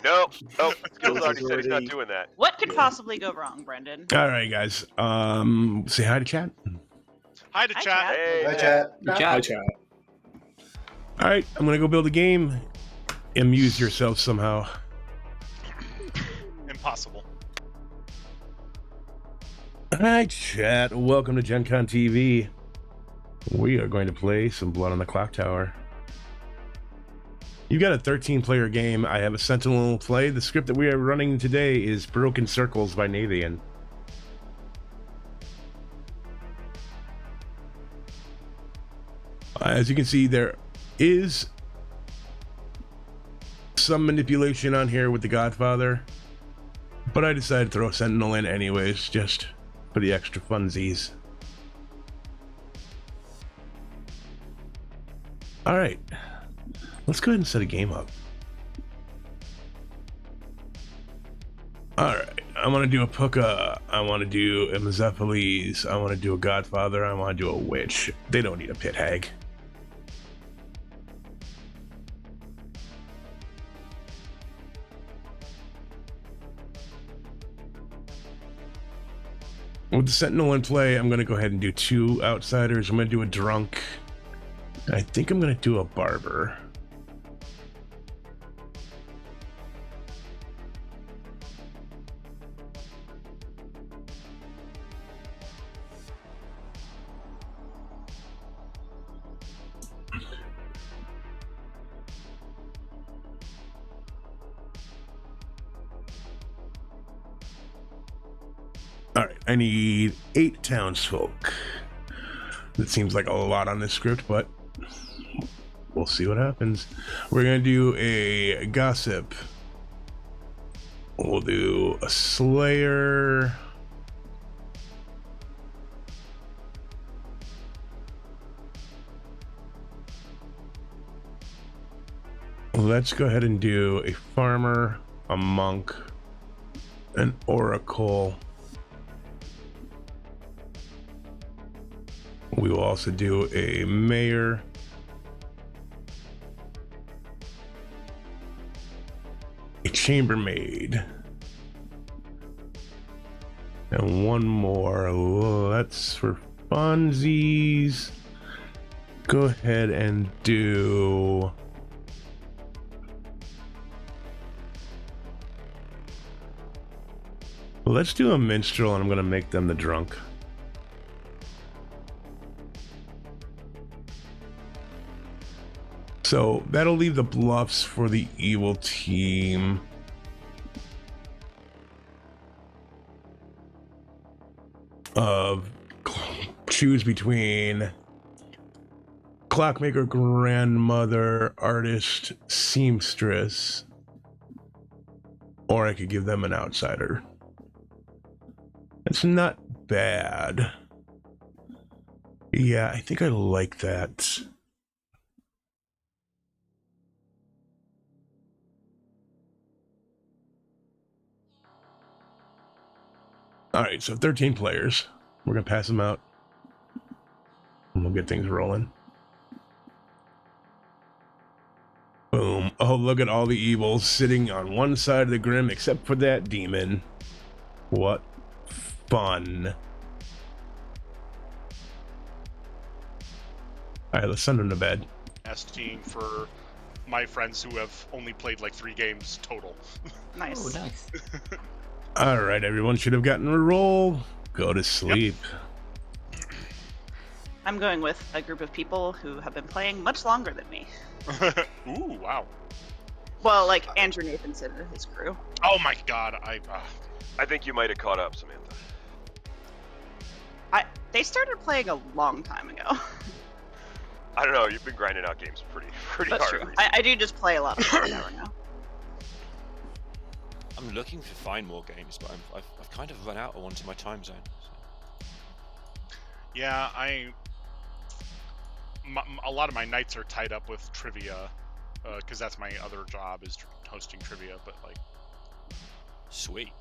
No. Oh, Skills already said he's not doing that. What could possibly go wrong, Brendan? All right, guys. Say hi to chat. Hi to Hi, chat. chat. Hey, Hi, man. chat. Hi, chat. All right, I'm gonna go build a game. Amuse yourself somehow. Impossible. Hi, chat. Welcome to Gen Con TV. We are going to play some Blood on the Clocktower. You've got a 13-player game. I have a Sentinel play. The script that we are running today is Broken Circles by Navian. As you can see, there is some manipulation on here with the Godfather, but I decided to throw Sentinel in anyways, just for the extra funsies. All right, let's go ahead and set a game up. All right, I want to do a Puka, I want to do a Mezephiles, I want to do a Godfather, I want to do a Witch. They don't need a Pit Hag. With the Sentinel in play, I'm going to go ahead and do 2 Outsiders. I'm going to do a Drunk. I think I'm going to do a Barber. Alright, I need 8 townsfolk. That seems like a lot on this script, but we'll see what happens. We're going to do a Gossip. We'll do a Slayer. Let's go ahead and do a Farmer, a Monk, an Oracle. We will also do a Mayor, a Chambermaid, and one more. Let's, for funsies, go ahead and do let's do a Minstrel, and I'm going to make them the Drunk. So that'll leave the bluffs for the evil team. Of choose between Clockmaker, Grandmother, Artist, Seamstress, or I could give them an Outsider. It's not bad. Yeah, I think I like that. All right, so 13 players. We're going to pass them out, and we'll get things rolling. Boom. Oh, look at all the evils sitting on one side of the Grim, except for that demon. What fun. All right, let's send them to bed. Asking for my friends who have only played like 3 games total. Nice. Oh, nice. All right, everyone should have gotten a roll. Go to sleep. I'm going with a group of people who have been playing much longer than me. Ooh, wow. Well, like Andrew Nathanson and his crew. Oh my god, I think you might have caught up, Samantha. They started playing a long time ago. I don't know. You've been grinding out games pretty That's hard. true. I do just play a lot more now. I'm looking to find more games, but I've kind of run out of ones in my time zone. So. yeah, a lot of my nights are tied up with trivia, because that's my other job is hosting trivia. But like, Sweet.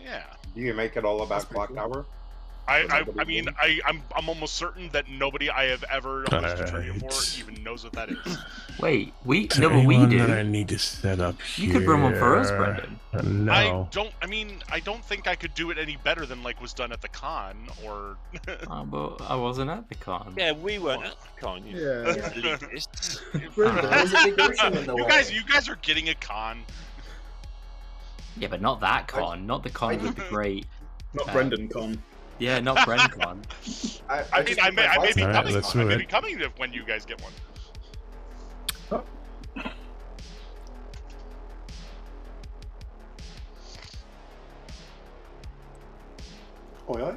yeah. Do you make it all about Clocktower? I mean, I'm almost certain that nobody I have ever hosted trivia for Alright. even knows what that is. Wait, Is there but we anyone that I do. need to set up You here? could run one for us, Brendan. No. I don't think I could do it any better than like was done at the con or. But I wasn't at the con. Yeah, we weren't at the con. You Yeah. elitists. Brendan, there's a big ocean in the way. You guys are getting a con. Yeah, but not that con. Not the con with the great. Not Brendan Con. Yeah, not Brendan con. I mean, I may be Alright, coming. let's I move may it. be coming when you guys get one. Oi, oi.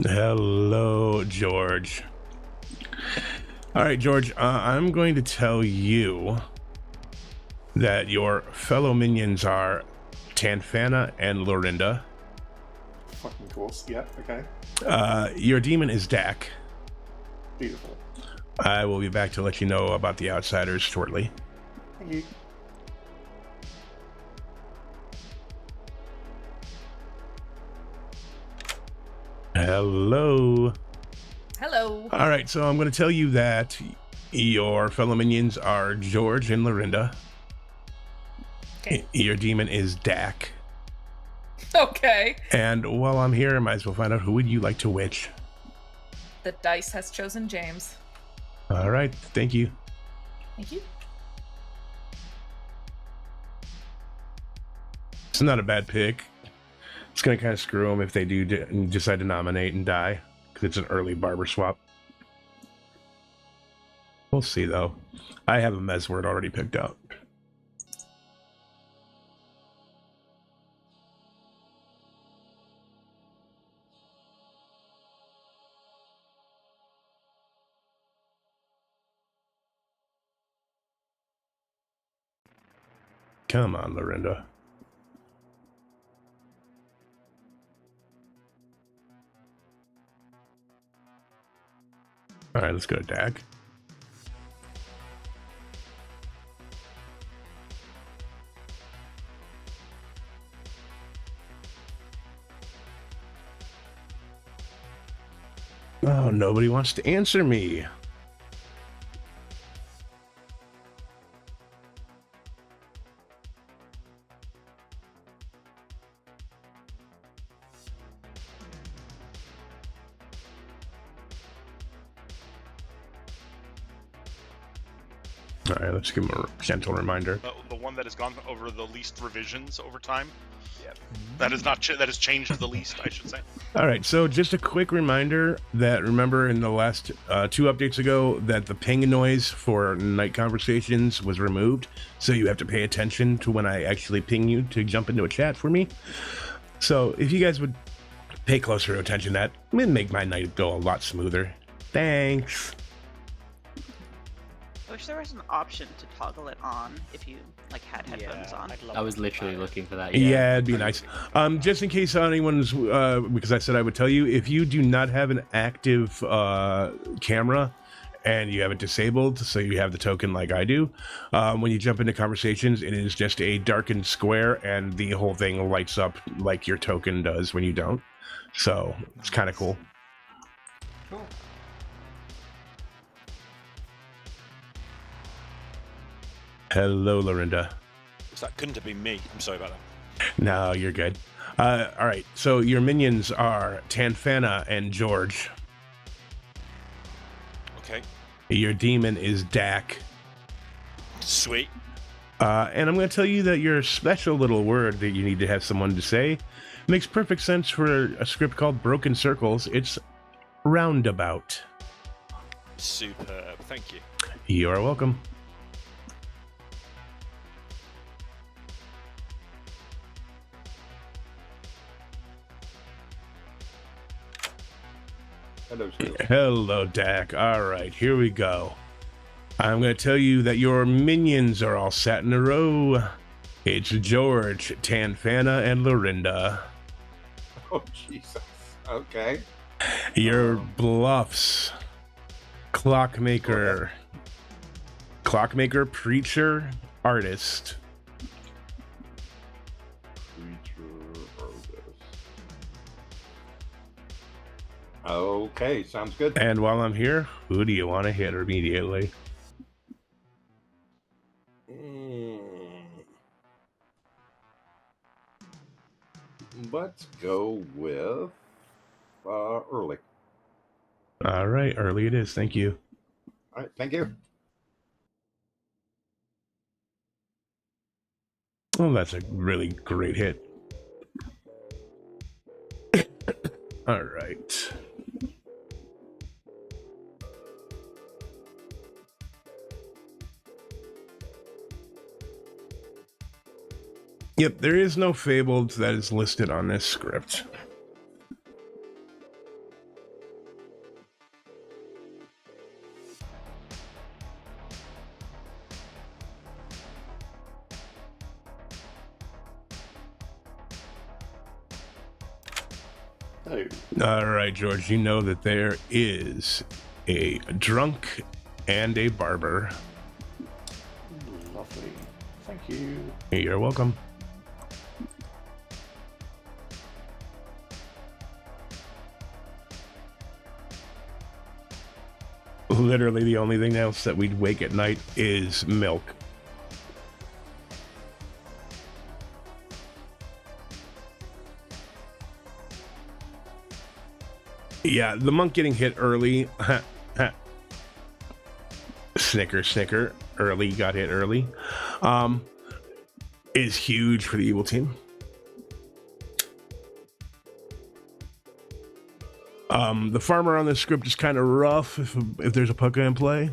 Hello, George. All right, George, I'm going to tell you that your fellow minions are Tanfana and Lorinda. Fucking course. Yeah, okay. Your demon is Dak. Beautiful. I will be back to let you know about the outsiders shortly. Thank you. Hello. Hello. All right, so I'm going to tell you that your fellow minions are George and Lorinda. Okay. Your demon is Dak. Okay. And while I'm here, I might as well find out who would you like to witch. The dice has chosen James. All right, thank you. Thank you. It's not a bad pick. It's going to kind of screw them if they do decide to nominate and die, because it's an early barber swap. We'll see, though. I have a Mez word already picked out. Come on, Lorinda. All right, let's go to Dak. Oh, nobody wants to answer me. All right, let's give him a gentle reminder. The one that has gone over the least revisions over time. Yep. That is not that has changed the least, I should say. All right, so just a quick reminder that remember in the last 2 updates ago that the ping noise for night conversations was removed, so you have to pay attention to when I actually ping you to jump into a chat for me. So if you guys would pay closer attention, that would make my night go a lot smoother. Thanks. I wish there was an option to toggle it on if you like had headphones on. I was literally looking for that. Yeah, it'd be nice. Just in case anyone's, because I said I would tell you, if you do not have an active camera and you have it disabled, so you have the token like I do, when you jump into conversations, it is just a darkened square and the whole thing lights up like your token does when you don't. So it's kind of cool. Cool. Hello, Lorinda. So that couldn't have been me. I'm sorry about that. No, you're good. All right, so your minions are Tanfana and George. Okay. Your demon is Dak. Sweet. And I'm going to tell you that your special little word that you need to have someone to say makes perfect sense for a script called Broken Circles. It's roundabout. Superb. Thank you. You are welcome. Hello, Stu. Hello, Dak. All right, here we go. I'm going to tell you that your minions are all sat in a row. It's George, Tanfana, and Lorinda. Oh, Jesus. Okay. Your bluffs. Clockmaker. Clockmaker, preacher, artist. Okay, sounds good. And while I'm here, who do you want to hit immediately? Let's go with early. All right, early it is. Thank you. All right, thank you. Oh, that's a really great hit. All right. Yep, there is no Fabled that is listed on this script. Oh. All right, George, you know that there is a drunk and a barber. Lovely. Thank you. You're welcome. Literally the only thing else that we'd wake at night is milk. Yeah, the monk getting hit early. Snicker, snicker. Early, got hit early. Is huge for the evil team. The farmer on this script is kind of rough if there's a pucka in play.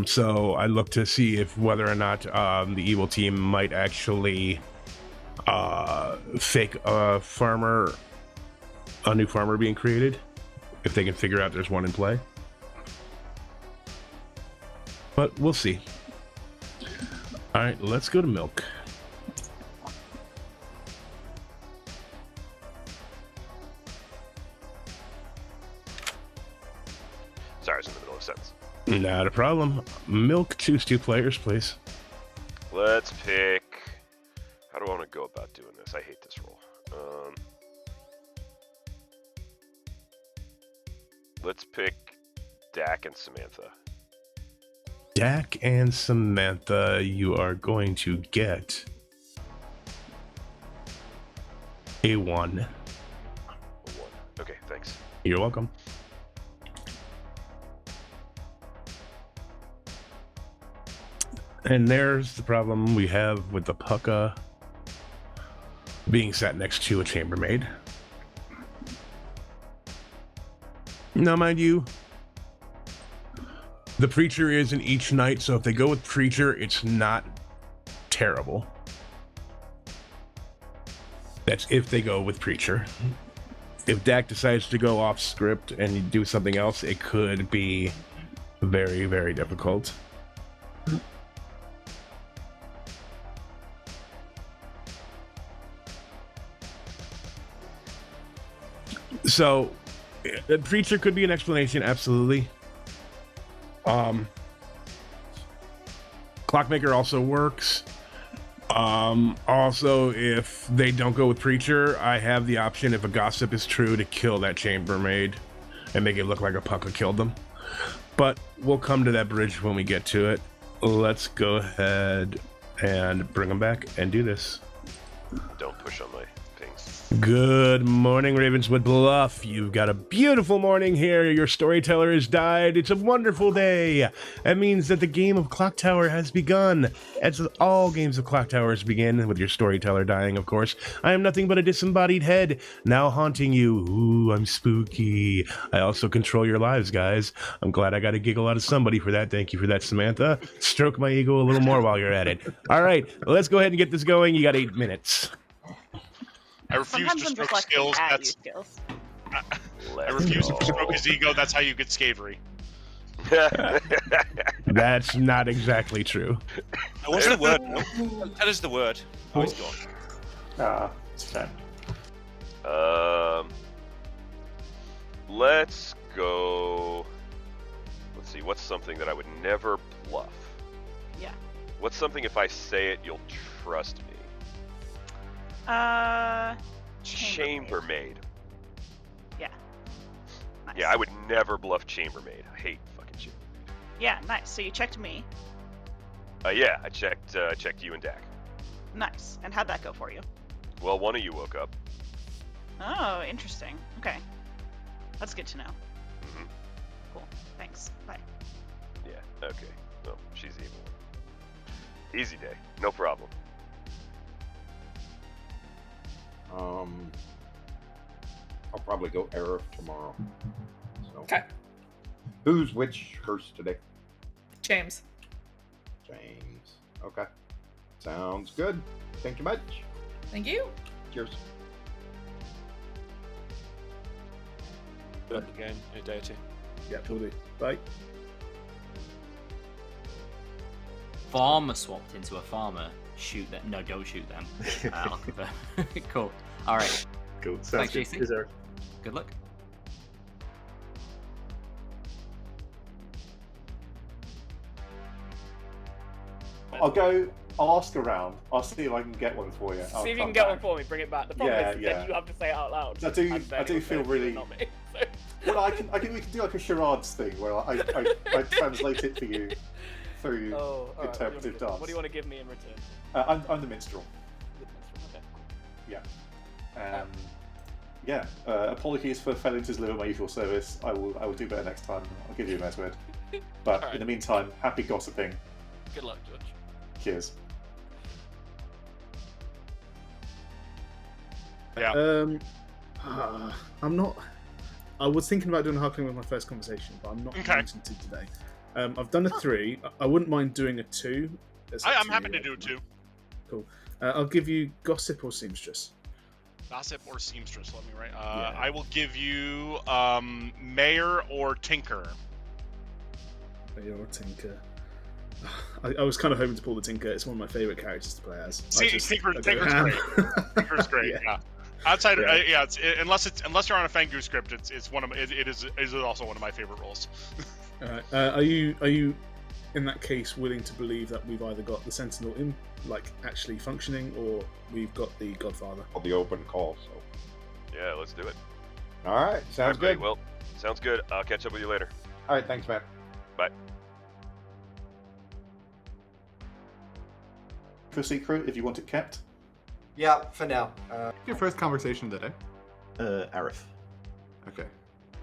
So I look to see if whether or not the evil team might actually fake a new farmer being created, if they can figure out there's one in play. But we'll see. All right, let's go to milk. Sorry, I was in the middle of a sentence. Not a problem. Milk, choose 2 players, please. Let's pick. How do I want to go about doing this? I hate this roll. Let's pick Dak and Samantha. Dak and Samantha, you are going to get a 1. A 1. Okay, thanks. You're welcome. And there's the problem we have with the pucka being sat next to a chambermaid. Now, mind you, the preacher is in each night, so if they go with preacher, it's not terrible. That's if they go with preacher. If Dak decides to go off script and do something else, it could be very, very difficult. So, the preacher could be an explanation, absolutely. Clockmaker also works. Also, if they don't go with preacher, I have the option, if a gossip is true, to kill that chambermaid and make it look like a pucka killed them. But we'll come to that bridge when we get to it. Let's go ahead and bring them back and do this. Don't push on my pings. Good morning, Ravenswood Bluff. You've got a beautiful morning here. Your storyteller has died. It's a wonderful day. That means that the game of Clocktower has begun. As all games of Clocktowers begin, with your storyteller dying, of course. I am nothing but a disembodied head, now haunting you. Ooh, I'm spooky. I also control your lives, guys. I'm glad I got a giggle out of somebody for that. Thank you for that, Samantha. Stroke my ego a little more while you're at it. All right, let's go ahead and get this going. You got 8 minutes. I refuse Sometimes to I'm just stroke like skills. at you That's skills. I refuse to stroke his ego. That's how you get scavery. That's not exactly true. What's the word? Tell us the word. Oh, he's gone. It's fine. Let's go. Let's see. What's something that I would never bluff? Yeah. What's something if I say it, you'll trust me? Chambermaid. Chambermaid. Yeah, I would never bluff chambermaid. I hate fucking chambermaid. Yeah, nice. So you checked me. Yeah, I checked you and Dak. Nice. And how'd that go for you? Well, one of you woke up. Oh, interesting. Okay. That's good to know. Hmm. Cool. Thanks. Bye. Yeah, okay. Well, she's evil. Easy day. No problem. I'll probably go Arif tomorrow. So. Okay. Who's which curse today? James. James. Okay. Sounds good. Thank you much. Thank you. Cheers. Good luck again in a day or two. Yeah, totally. Bye. Farmer swapped into a farmer. Shoot them. No, don't shoot them. I'll confirm. Cool. All right. Cool. Sounds Thanks, good. JC. Cheers, Eric. Good luck. I'll ask around. I'll see if I can get one for you. I'll See if you come can get back. one for me. Bring it back. The problem Yeah, is yeah. then you have to say it out loud. I do- and then I do it feel will really- not me. Well, we can do like a charades thing where I translate it for you through Oh, all right, interpretive dance. what do you want to give me in return? I'm the minstrel. Okay. Yeah. Apologies for failing to deliver my usual service. I will do better next time. I'll give you a nice word. But Alright. in the meantime, happy gossiping. Good luck, George. Cheers. Yeah. I'm not. I was thinking about doing a Huckling with my first conversation, but I'm not Okay. going to today. I've done a 3. I wouldn't mind doing a 2. It's up I'm to happy you. to do it too. Cool. I'll give you Gossip or Seamstress. Gossip or seamstress, let me write. Yeah. I will give you mayor or tinker. You're a Tinker. I was kind of hoping to pull the Tinker. It's one of my favourite characters to play as. Tinker's I go great. ham. Tinker's great. Yeah. Yeah. Outside, Yeah. unless you're on a Fangu script, it's one of it is also one of my favorite roles. Alright. Are you in that case willing to believe that we've either got the Sentinel in actually functioning, or we've got the Godfather? I'll be open call. So. Yeah, let's do it. All right. Sounds Okay, good. well, sounds good. I'll catch up with you later. All right. Thanks, Matt. Bye. For secret, if you want it kept. Yeah, for now. Your first conversation today. Arif. Okay.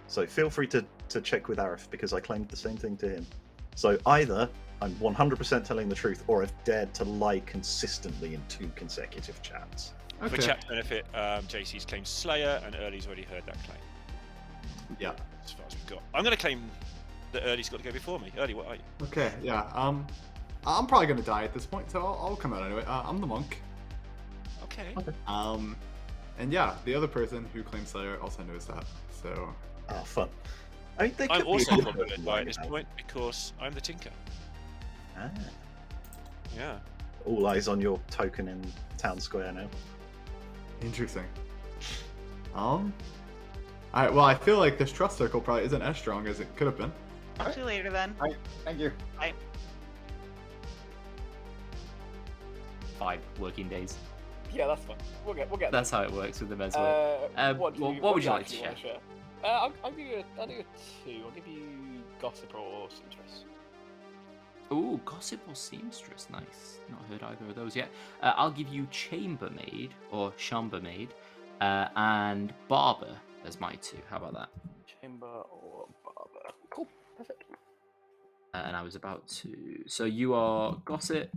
So feel free to check with Arif, because I claimed the same thing to him. So either I'm 100% telling the truth, or I've dared to lie consistently in 2 consecutive chats. For chat's benefit, JC's claimed Slayer, and Early's already heard that claim. Yeah. As far as we've got. I'm going to claim that Early's got to go before me. Early, what are you? Okay, yeah. I'm probably gonna die at this point, so I'll come out anyway. I'm the monk. Okay. And yeah, the other person who claims Slayer also knows that. So. Oh, fun. I mean, I'm also confident by this point because I'm the Tinker. Ah. Yeah. All eyes on your token in town square now. Interesting. Alright, well, I feel like this trust circle probably isn't as strong as it could have been. Talk to you later then. All right. Thank you. Bye. 5 working days. Yeah, that's fine. We'll get there. That's how it works with the Mez work. What would you like to share? I'll do a 2. I'll give you Gossip or Seamstress. Ooh, Gossip or Seamstress, nice. Not heard either of those yet. I'll give you Chambermaid or Chambermaid and Barber as my 2. How about that? Chamber or Barber. Cool, perfect. And I was about to. So you are Gossip,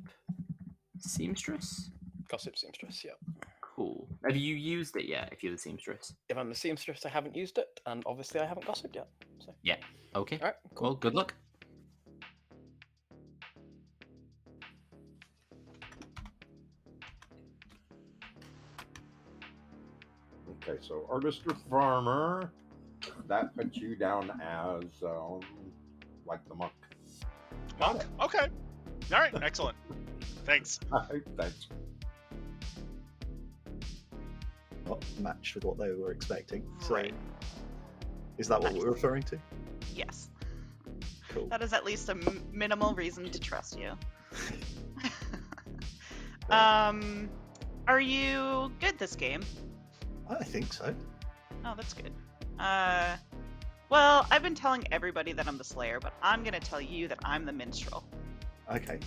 Seamstress? Gossip Seamstress, yeah. Cool. Have you used it yet, if you're the Seamstress? If I'm the Seamstress, I haven't used it, and obviously I haven't gossiped yet. So. Yeah. Okay. Alright, cool. Well, good luck. Okay, so artist or farmer, that puts you down as like the monk. Monk. Okay. All right. Excellent. Thanks. Thanks. Not matched with what they were expecting. So, Right. is that what we're referring to? Yes. Cool. That is at least a minimal reason to trust you. Are you good this game? I think so. Oh, that's good. Well, I've been telling everybody that I'm the Slayer, but I'm gonna tell you that I'm the Minstrel. Okay.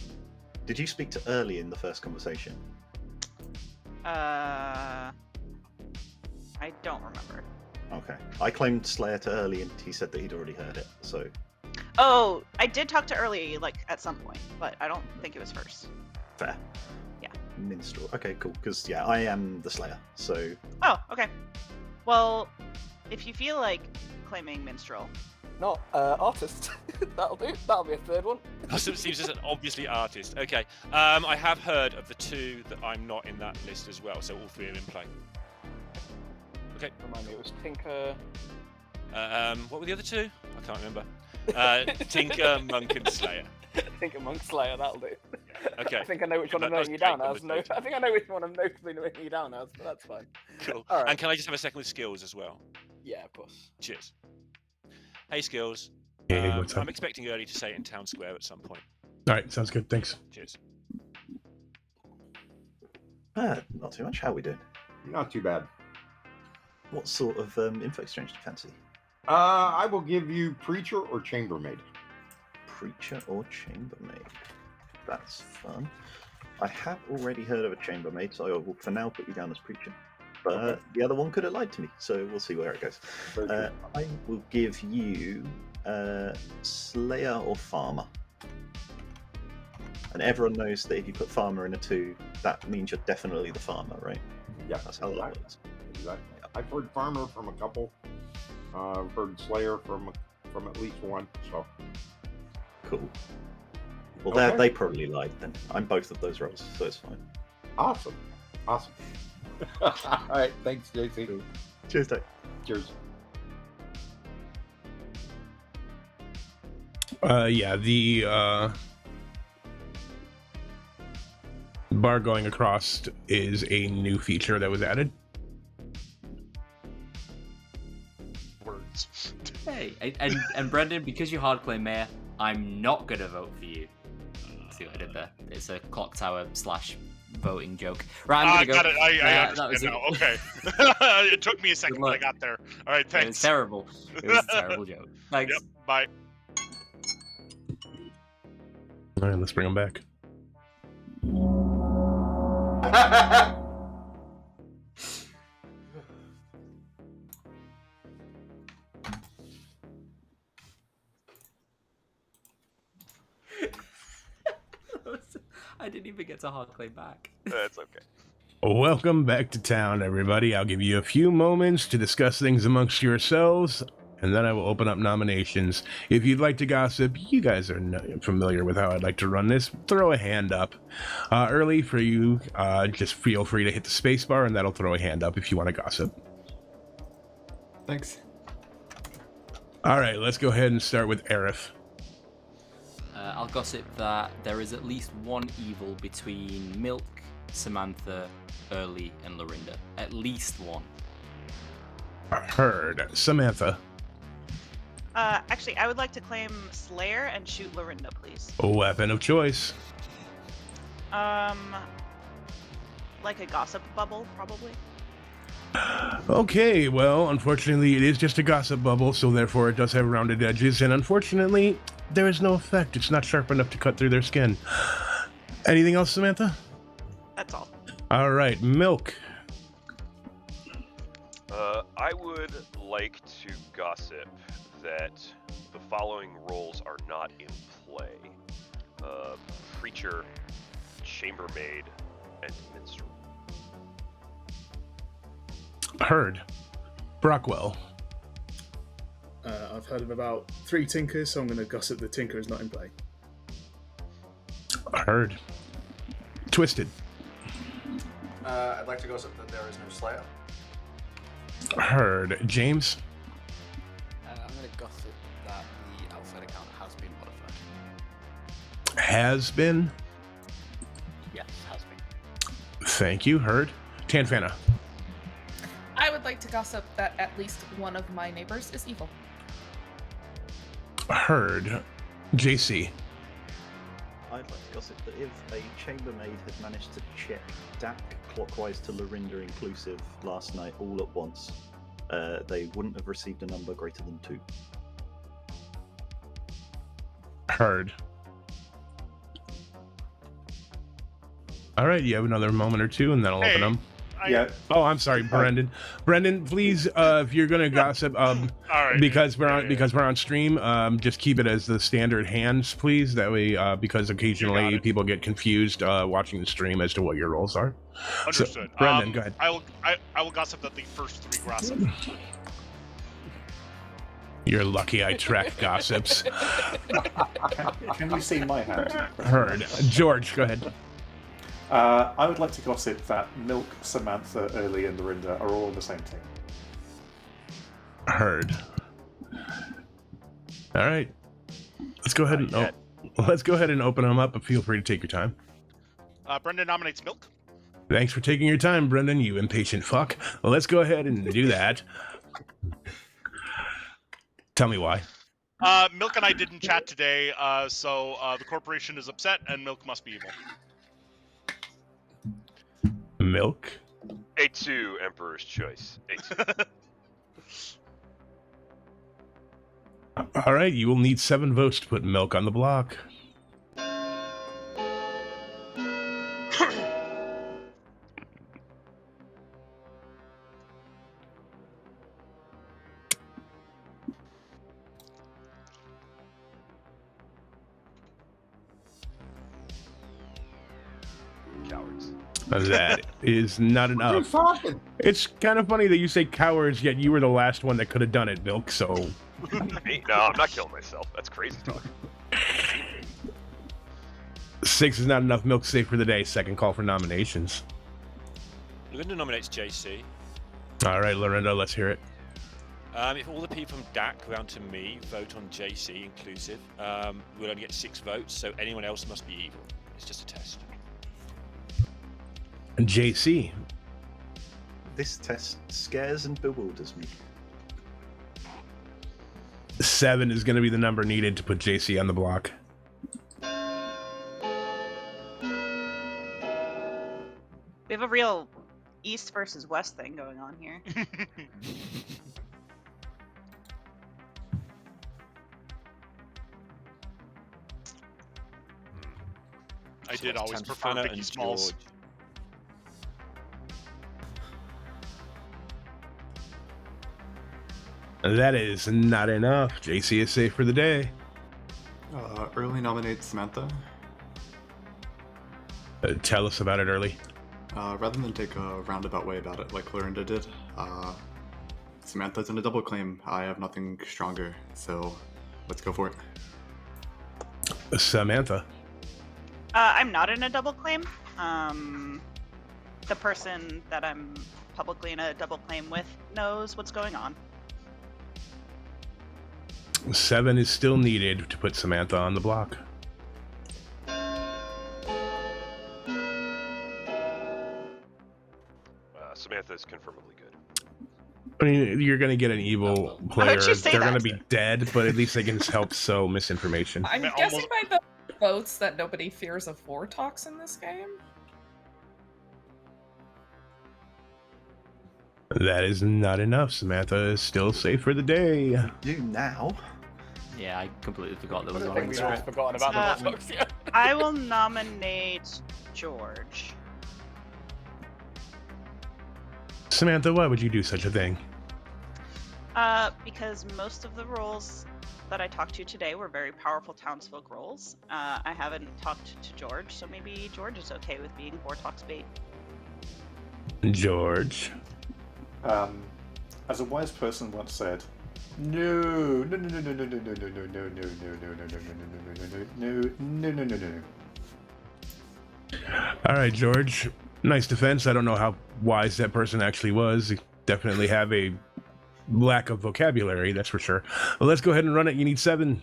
Did you speak to Early in the first conversation? I don't remember. Okay. I claimed Slayer to Early, and he said that he'd already heard it. So. Oh, I did talk to Early, like, at some point, but I don't think it was first. Fair. Yeah. Minstrel. Okay, cool. Because, yeah, I am the Slayer, so... Oh, okay. Well, if you feel like claiming Minstrel... Not artist. That'll do. That'll be a third one. Custom seems as an obviously artist. Okay. I have heard of the two that I'm not in that list as well, so all three are in play. Okay. Remind me, it was Tinker... What were the other two? I can't remember. Tinker, Monk, and Slayer. Tinker, Monk, Slayer, that'll do. Okay. I think I know which one I'm noting you down as. No, I think I know which one I'm notably noting you down as, but that's fine. Cool. All right. And can I just have a second with Skills as well? Yeah, of course. Cheers. Hey, Skills. Hey, what's up? I'm expecting Early to say it in Town Square at some point. All right, sounds good. Thanks. Cheers. Not too much. How are we doing? Not too bad. What sort of info exchange do you fancy? I will give you Preacher or Chambermaid. Preacher or Chambermaid? That's fun. I have already heard of a Chambermaid, so I will for now put you down as Preacher. But Okay. the other one could have lied to me, so we'll see where it goes. I will give you Slayer or Farmer. And everyone knows that if you put Farmer in a 2, that means you're definitely the Farmer, right? Yeah, That's how that works. Exactly. I've heard Farmer from a couple. I've heard Slayer from at least one. So Cool. Well, Okay. they probably lied then. I'm both of those roles, so it's fine. awesome. All right, thanks, JC. Cheers, Dave. Cheers. Yeah, the bar going across is a new feature that was added. Words. Hey, and Brendan, because you hard claim mayor, I'm not gonna vote for you. See what I did there? It's a Clocktower / voting joke. Right, I'm gonna got go. it. I that understand was now. it. Okay. It took me a second, but I luck. got there. All right, It thanks. was terrible. It was a terrible joke. Thanks. Yep. Bye. All right, let's bring them back. I didn't even get to hard claim back. That's okay. Welcome back to town, everybody. I'll give you a few moments to discuss things amongst yourselves, and then I will open up nominations. If you'd like to gossip, you guys are familiar with how I'd like to run this. Throw a hand up. Early for you, just feel free to hit the space bar, and that'll throw a hand up if you want to gossip. Thanks. All right, let's go ahead and start with Aerith. I'll gossip that there is at least one evil between Milk, Samantha, Early, and Lorinda. At least one. Heard. Samantha. Actually, I would like to claim Slayer and shoot Lorinda, please. Weapon of choice. Like a gossip bubble, probably. Okay, well, unfortunately, it is just a gossip bubble, so therefore it does have rounded edges, and unfortunately, there is no effect. It's not sharp enough to cut through their skin. Anything else, Samantha? That's all. All right, Milk. I would like to gossip that the following roles are not in play. Preacher, Chambermaid, and Minstrel. Heard. Brockwell. I've heard of about 3 Tinkers, so I'm going to gossip the Tinker is not in play. Heard. Twisted. I'd like to gossip that there is no Slayer. Heard. James. I'm going to gossip that the outside account has been modified. Has been. Yes, has been. Thank you. Heard. Tanfana. I would like to gossip that at least one of my neighbors is evil. Heard. JC. I'd like to gossip that if a chambermaid had managed to check Dak clockwise to Lorinda inclusive last night all at once, they wouldn't have received a number greater than 2. Heard. All right, you have another moment or two, and then I'll open them. Yeah. Oh, I'm sorry, Brendan. Brendan, please, if you're gonna gossip, right, because we're on stream, just keep it as the standard hands, please. That way, because occasionally people get confused watching the stream as to what your roles are. Understood. So, Brendan, go ahead. I will gossip that the first 3 gossip. You're lucky I track gossips. Can you see my hand? Heard. George, go ahead. I would like to gossip that Milk, Samantha, Early, and Lorinda are all on the same team. Heard. All right. Let's go ahead and open them up, but feel free to take your time. Brendan nominates Milk. Thanks for taking your time, Brendan, you impatient fuck. Well, let's go ahead and do that. Tell me why. Milk and I didn't chat today, so the corporation is upset, and Milk must be evil. Milk? A2, Emperor's Choice. A2. All right, you will need 7 votes to put Milk on the block. Cowards. That is not enough. It's kind of funny that you say cowards, yet you were the last one that could have done it, Milk, so... Me? No, I'm not killing myself. That's crazy talk. 6 is not enough. Milk safe for the day. Second call for nominations. Linda nominates JC. All right, Lorinda, let's hear it. If all the people from DAC round to me vote on JC inclusive, we'll only get 6 votes, so anyone else must be evil. It's just a test. JC. This test scares and bewilders me. 7 is going to be the number needed to put JC on the block. We have a real East versus West thing going on here. I did always prefer Hannah Vicky and Smalls. George. That is not enough. JC is safe for the day. Early nominates Samantha. Tell us about it, Early. Rather than take a roundabout way about it like Clorinda did, Samantha's in a double claim. I have nothing stronger, so let's go for it. Samantha. I'm not in a double claim. The person that I'm publicly in a double claim with knows what's going on. 7 is still needed to put Samantha on the block. Samantha is confirmably good. I mean, you're going to get an evil player. you say They're that? going to be dead, but at least they can help sow misinformation. I'm guessing by the votes that nobody fears a Vortox in this game. That is not enough. Samantha is still safe for the day. You now? Yeah, I completely forgot there was I one think in we've the all script. forgotten about the Vortox, yeah. I will nominate George. Samantha, why would you do such a thing? Because most of the roles that I talked to today were very powerful townsfolk roles. I haven't talked to George, so maybe George is okay with being Vortox bait. George. As a wise person once said, no, no, no, no, no, no, no, no, no, no, no, no, no, no, no, no, no, no. All right, George. Nice defense. I don't know how wise that person actually was. You definitely have a lack of vocabulary, that's for sure. Well, let's go ahead and run it. You need 7.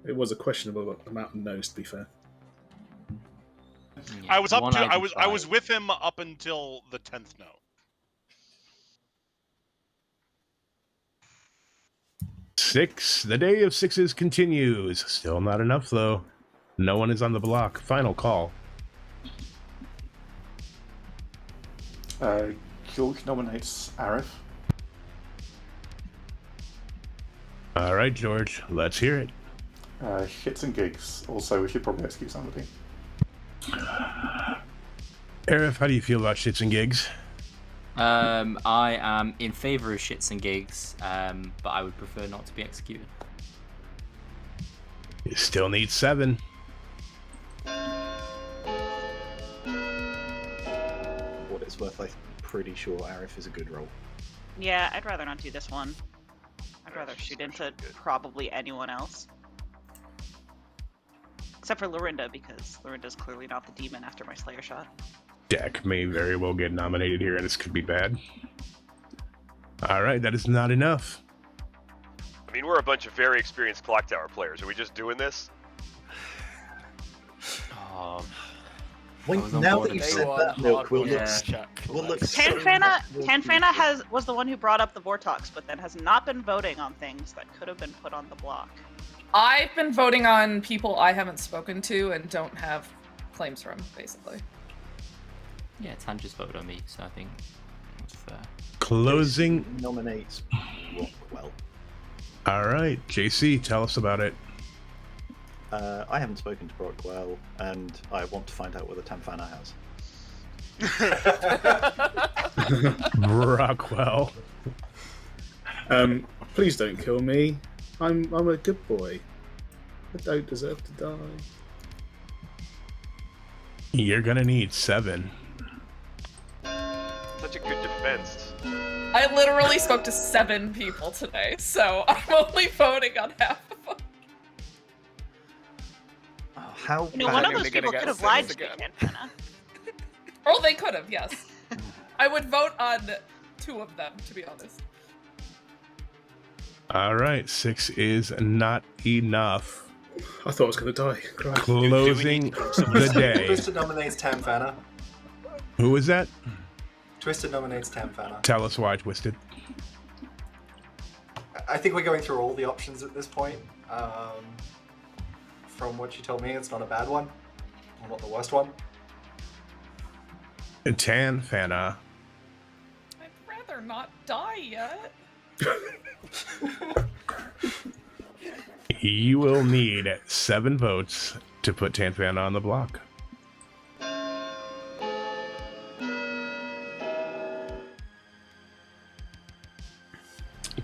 It was a questionable amount of no's, to be fair. I was up One to out I of was five. with him up until the 10th no. 6. The day of 6s continues. Still not enough, though. No one is on the block. Final call. George nominates Arif. All right, George, let's hear it. Shits and gigs. Also, we should probably execute somebody. Arif, how do you feel about shits and gigs? I am in favor of shits and gigs, but I would prefer not to be executed. You still need 7. What it's worth, I'm pretty sure Arif is a good roll. Yeah, I'd rather not do this one. I'd rather shoot into probably anyone else. Except for Lorinda, because Lorinda's clearly not the demon after my Slayer shot. Deck may very well get nominated here, and this could be bad. All right, that is not enough. I mean, we're a bunch of very experienced Clocktower players. Are we just doing this? Now that you said that, Milk, we'll look Tanfana was the one who brought up the Vortox, but then has not been voting on things that could have been put on the block. I've been voting on people I haven't spoken to and don't have claims from, basically. Yeah, Tan just voted on me, so I think that's fair. Closing. Nominates Rockwell. All right, JC, tell us about it. I haven't spoken to Brockwell, and I want to find out whether Tanfana has. Brockwell. Please don't kill me. I'm a good boy. I don't deserve to die. You're gonna need 7. Such a good defense. I literally spoke to 7 people today, so I'm only voting on half of them. How one of those people could have lied to Tanfana. Or they could have, yes. I would vote on 2 of them, to be honest. All right, 6 is not enough. I thought I was going to die. Christ. Closing the day. Twisted nominates Tanfana. Who was that? Twisted nominates Tanfana. Tell us why, Twisted. I think we're going through all the options at this point. From what you told me, it's not a bad one. Or not the worst one. Tanfana. I'd rather not die yet. You will need 7 votes to put Tanfana on the block.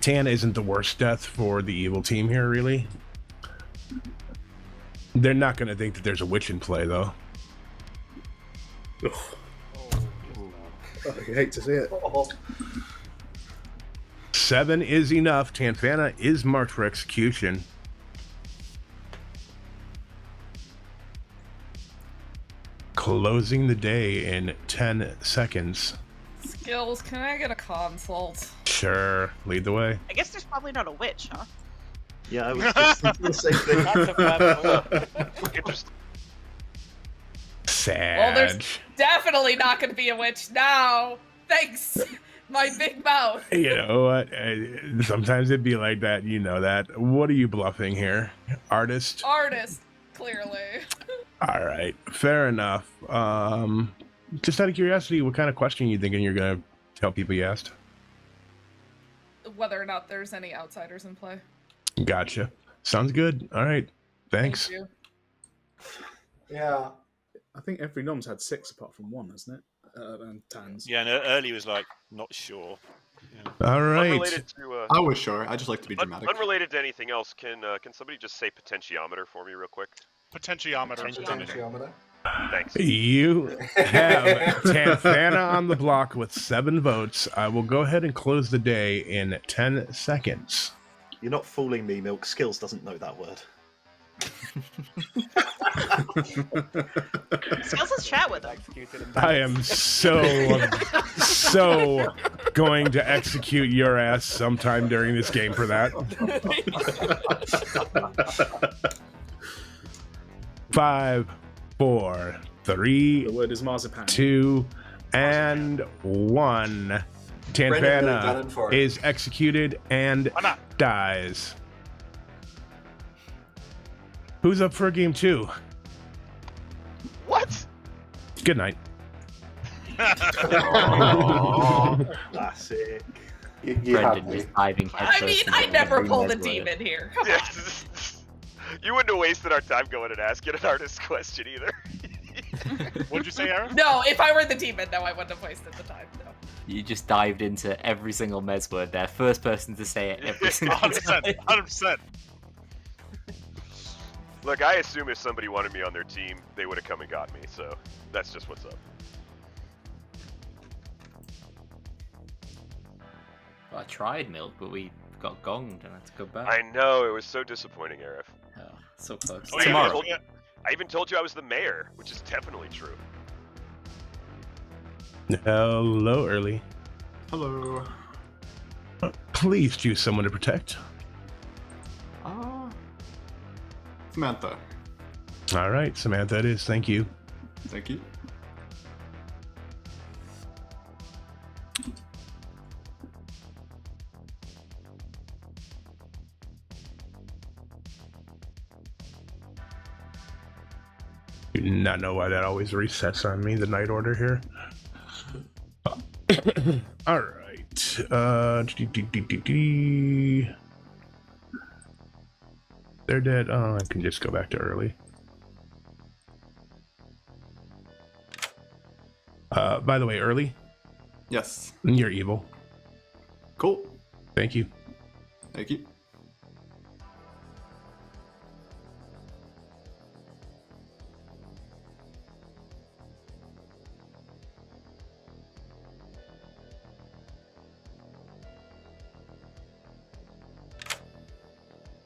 Tan isn't the worst death for the evil team here, really. They're not going to think that there's a witch in play, though. I hate to see it. 7 is enough. Tanfana is marked for execution. Closing the day in 10 seconds. Skills, can I get a consult? Sure, lead the way. I guess there's probably not a witch, huh? Yeah, I was just thinking the same thing. That's a fair point. Interesting. Sad. Well, there's definitely not going to be a witch now. Thanks, my big mouth. You know what? Sometimes it'd be like that. You know that. What are you bluffing here? Artist? Artist, clearly. All right. Fair enough. Just out of curiosity, what kind of question are you thinking you're going to tell people you asked? Whether or not there's any outsiders in play. Gotcha. Sounds good. All right. Thanks. Thank you. Yeah. I think every nom's had 6 apart from 1, hasn't it? And Tans. Yeah, and early was like, not sure. Yeah. All right. Unrelated to, I was sure. I just like to be dramatic. Unrelated to anything else, can somebody just say potentiometer for me real quick? Potentiometer. Thanks. You have Tanfana on the block with 7 votes. I will go ahead and close the day in 10 seconds. You're not fooling me, Milk. Skills doesn't know that word. Skills has chat with him. I am so going to execute your ass sometime during this game for that. 5, 4, 3, The word is marzipan. 2, and 1. Tanfana is executed and dies. Who's up for game 2? Good night. Classic. You Brendan was diving headfirst. I mean, into I never every pulled a Medway. demon here. Come Yeah. on. You wouldn't have wasted our time going and asking an artist question either. What'd you say, Aaron? No, if I were the demon, no, I wouldn't have wasted the time. No. You just dived into every single Mez word there. First person to say it every single time. 100%. 100%. Look, I assume if somebody wanted me on their team, they would have come and got me, so that's just what's up. Well, I tried milk, but we got gonged and I had to go back. I know, it was so disappointing, Arif. Oh, so close. Oh, Tomorrow. I even told you I was the mayor, which is definitely true. Hello, Early. Hello. Please choose someone to protect. Samantha. All right, Samantha it is. Thank you. Thank you. Do not know why that always resets on me, the night order here. All right. They're dead. Oh, I can just go back to early. By the way, early? Yes. You're evil. Cool. Thank you. Thank you.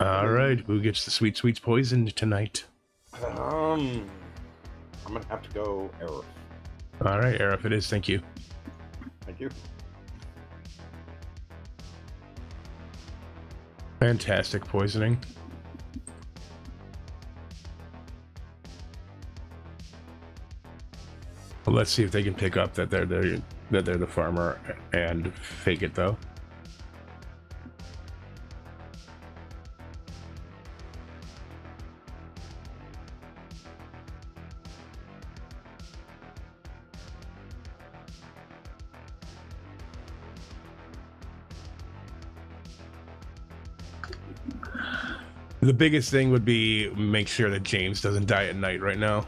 All right, who gets the sweet sweets poisoned tonight? I'm gonna have to go Arif. All right, Arif it is. Thank you. Thank you. Fantastic poisoning. Well, let's see if they can pick up that they're the farmer and fake it though. The biggest thing would be make sure that James doesn't die at night right now.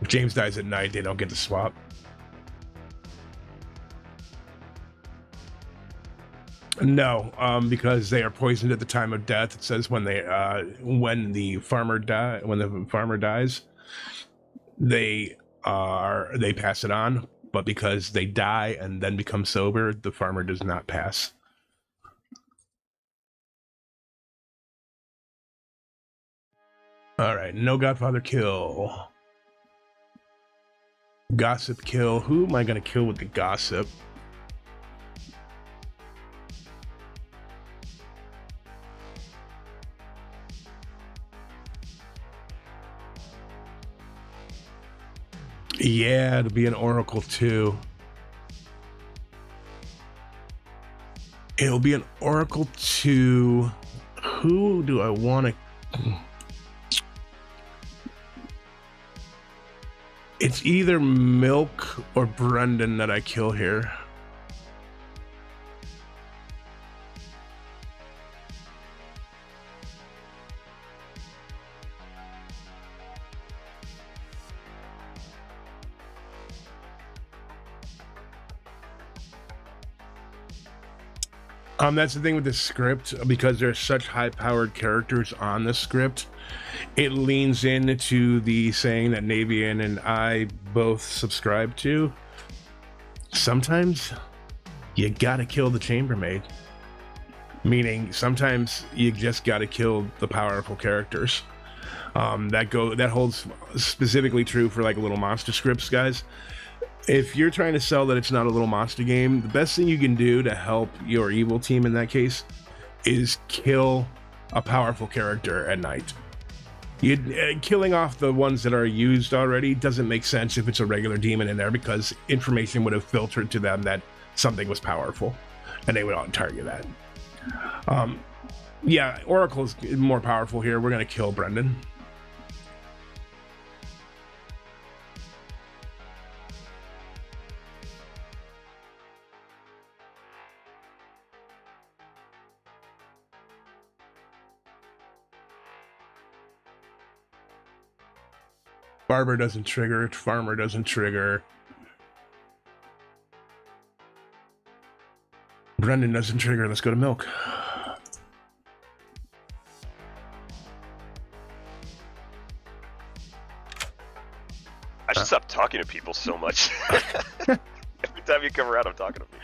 If James dies at night, they don't get to swap. No, because they are poisoned at the time of death. It says when the farmer dies, they pass it on. But because they die and then become sober, the farmer does not pass. All right, no Godfather kill. Gossip kill. Who am I going to kill with the gossip? Yeah, it'll be an Oracle too. It'll be an Oracle too. Who do I want to... It's either Milk or Brendan that I kill here. That's the thing with the script, because there's such high-powered characters on the script. It leans into the saying that Navian and I both subscribe to. Sometimes you gotta kill the chambermaid. Meaning, sometimes you just gotta kill the powerful characters. That holds specifically true for like Little Monster scripts, guys. If you're trying to sell that it's not a Little Monster game, the best thing you can do to help your evil team in that case is kill a powerful character at night. Killing off the ones that are used already doesn't make sense if it's a regular demon in there, because information would have filtered to them that something was powerful and they would target that. Yeah, Oracle's more powerful here. We're going to kill Brendan. Barber doesn't trigger. Farmer doesn't trigger. Brendan doesn't trigger. Let's go to Milk. I should stop talking to people so much. Every time you come around, I'm talking to people.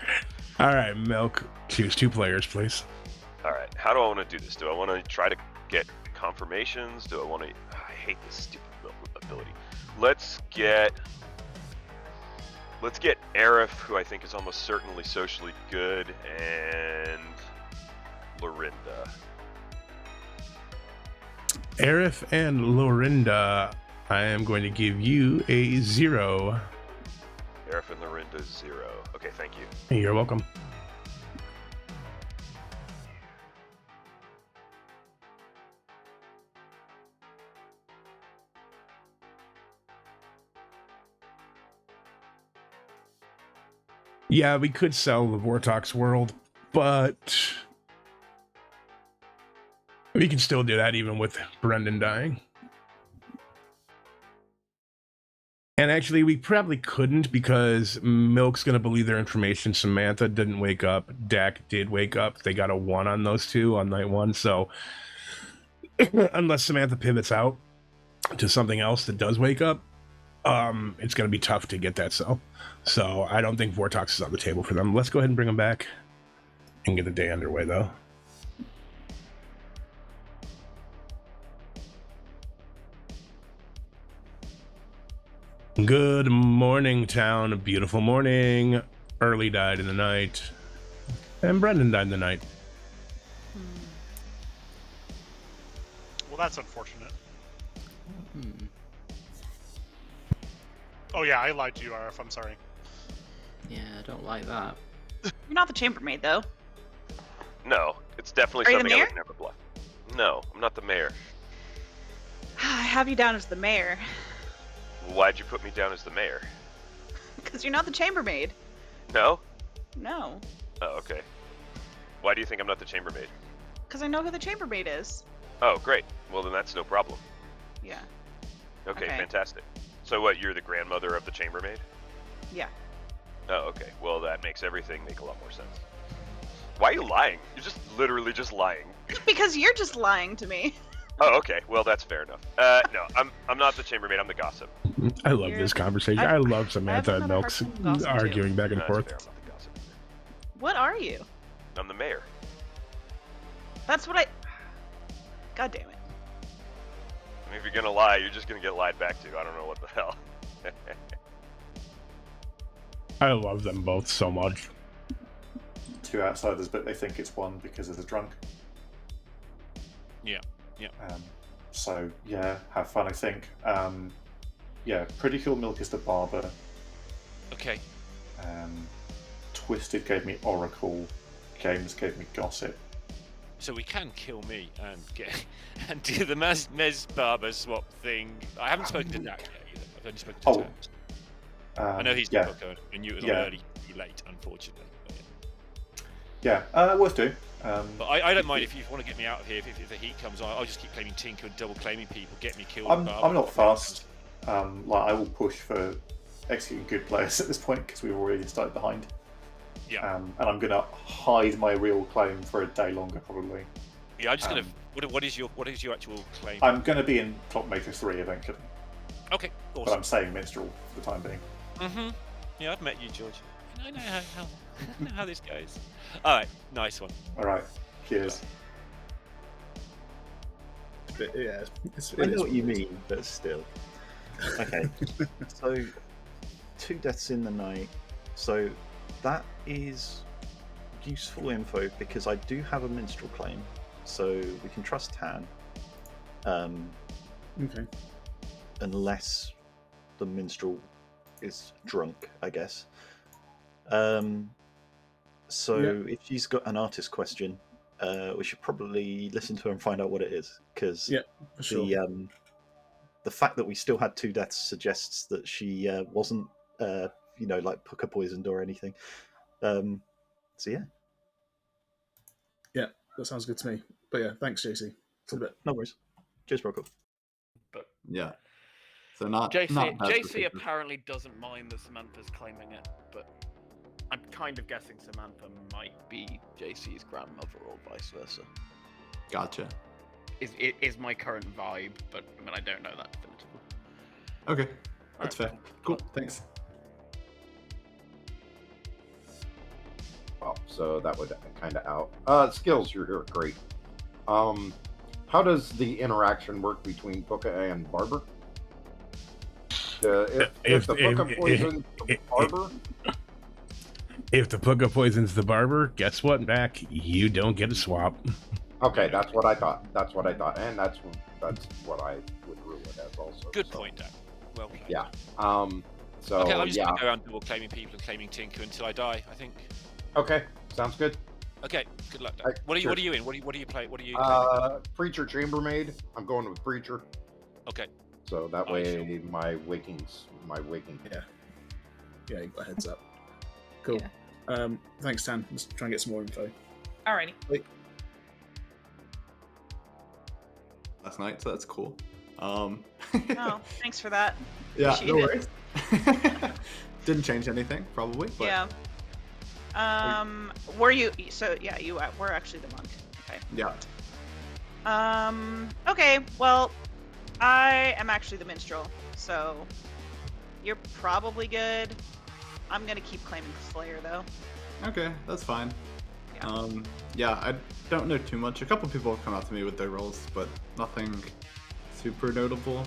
All right, Milk. Choose 2 players, please. All right, how do I want to do this? Do I want to try to get confirmations? Do I want to... I hate this stupid ability. Let's get Aerith, who I think is almost certainly socially good, and Lorinda. Aerith and Lorinda, I am going to give you a 0. Aerith and Lorinda 0. Okay, thank you. You're welcome. Yeah, we could sell the Vortox world, but we can still do that even with Brendan dying. And actually, we probably couldn't because Milk's going to believe their information. Samantha didn't wake up. Dak did wake up. They got a 1 on those 2 on night 1. So unless Samantha pivots out to something else that does wake up, it's going to be tough to get that cell. So I don't think Vortox is on the table for them. Let's go ahead and bring them back and get the day underway, though. Good morning, town. A beautiful morning. Early died in the night. And Brendan died in the night. Well, that's unfortunate. Oh yeah, I lied to you, RF. I'm sorry. Yeah, I don't like that. You're not the chambermaid, though. No, it's definitely Are you the something I mayor? would never bluff. No, I'm not the mayor. I have you down as the mayor. Why'd you put me down as the mayor? Because you're not the chambermaid. No? No. Oh, okay. Why do you think I'm not the chambermaid? Because I know who the chambermaid is. Oh, great. Well, then that's no problem. Yeah. Okay, Okay. fantastic. So what, you're the grandmother of the chambermaid? Yeah. Oh, okay. Well, that makes everything make a lot more sense. Why are you lying? You're just literally just lying. Because you're just lying to me. Oh, okay. Well, that's fair enough. No, I'm not the chambermaid. I'm the gossip. I love this conversation. I love Samantha and another Milk's hard time gossip, too. arguing back and No, forth. that's fair. I'm not the gossip. What are you? I'm the mayor. That's what I... God damn it. I mean, if you're gonna lie, you're just gonna get lied back to. I don't know what the hell. I love them both so much. 2 outsiders, but they think it's 1 because of the drunk. Yeah, yeah. So yeah, have fun. I think. Yeah, Pretty Cool Milk is the barber. Okay. Twisted gave me Oracle. James gave me Gossip. So we can kill me and get and do the Mez Barber swap thing. I haven't spoken to Dak yet either. I've only spoken to Terms. I know he's the yeah. booker, and you were Yeah. early, late, unfortunately. But Yeah, worth doing. But I don't mind if you want to get me out of here. If the heat comes on, I'll just keep claiming Tinker and double claiming people, get me killed. I'm not fast. Like I will push for executing good players at this point because we've already started behind. Yeah. And I'm gonna hide my real claim for a day longer probably. Yeah, I'm just gonna. What is your actual claim? I'm gonna be in Clockmaker 3 eventually. Okay, But awesome. I'm saying Minstrel for the time being. Yeah, I've met you, George. I know how I know how this goes. All right, nice one. All right, cheers. But, yeah, I know what you mean, but still. Okay, so 2 deaths in the night. So that is useful info because I do have a minstrel claim, so we can trust Tan. Okay. Unless the minstrel is drunk, I guess. So if she's got an artist question, we should probably listen to her and find out what it is, because for sure. the fact that we still had 2 deaths suggests that she wasn't, like pucker poisoned or anything. So yeah. Yeah, that sounds good to me. But yeah, thanks, JC. See you in a bit. No worries. Cheers, Rocco. Yeah. So not JC, not as JC restrictive. apparently doesn't mind that Samantha's claiming it, but I'm kind of guessing Samantha might be JC's grandmother or vice versa. Gotcha. Is my current vibe, but I mean I don't know that definitively. Okay, that's fair. Cool, thanks. Oh, so that would kind of out. Skills, you're great. How does the interaction work between Puka and Barber? If the Puka poisons the Barber, if the Puka poisons the Barber, guess what, Mac? You don't get a swap. okay, that's what I thought. And that's what I would rule it as also. Good point, Dan. Well played. Yeah. So Okay, I'm just yeah. gonna go around double claiming people and claiming Tinker until I die, I think. Okay, sounds good. Okay, good luck, Dan. Alright, What are sure. you in? What do you play? What are you? Preacher Chambermaid. I'm going with Preacher. Okay. So that I way my waking. Yeah, you got a heads up. Cool. Thanks, Tan. Let's try and get some more info. Alrighty. Last night, so that's cool. Oh, thanks for that. Yeah, Appreciate no it. worries. Didn't change anything, probably. But Yeah. Were you? So yeah, you were actually the monk. Okay. yeah. Okay. Well, I am actually the minstrel, so you're probably good. I'm gonna keep claiming Slayer though. Okay, that's fine. Yeah, I don't know too much. A couple people have come out to me with their roles, but nothing super notable.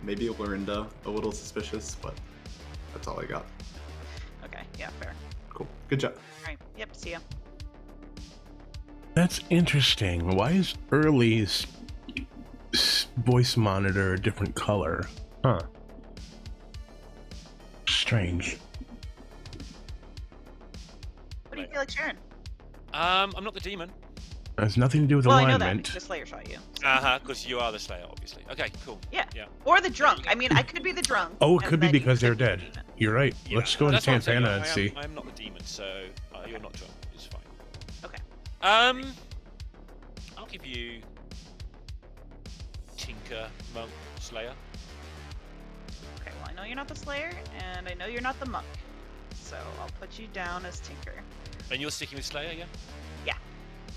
Maybe Lorinda, a little suspicious, but that's all I got. Okay. Yeah. Fair. Cool. Good job. All right. Yep. See ya. That's interesting. Why is Early's voice monitor a different color? Huh. Strange. What do you feel like sharing? I'm not the demon. It has nothing to do with Well, I know that alignment. because the Slayer shot you. Because you are the Slayer, obviously. Okay, cool. Yeah. Yeah. Or the drunk. I mean, I could be the drunk. Oh, it and could be then you because they're could be the dead. demon. You're right. Let's go into That's what I'm saying, Santana and see. I am not the demon, so you're not drunk. It's fine. Okay. I'll give you Tinker, Monk, Slayer. Okay. Well, I know you're not the Slayer, and I know you're not the monk. So I'll put you down as Tinker. And you're sticking with Slayer, yeah? Yeah.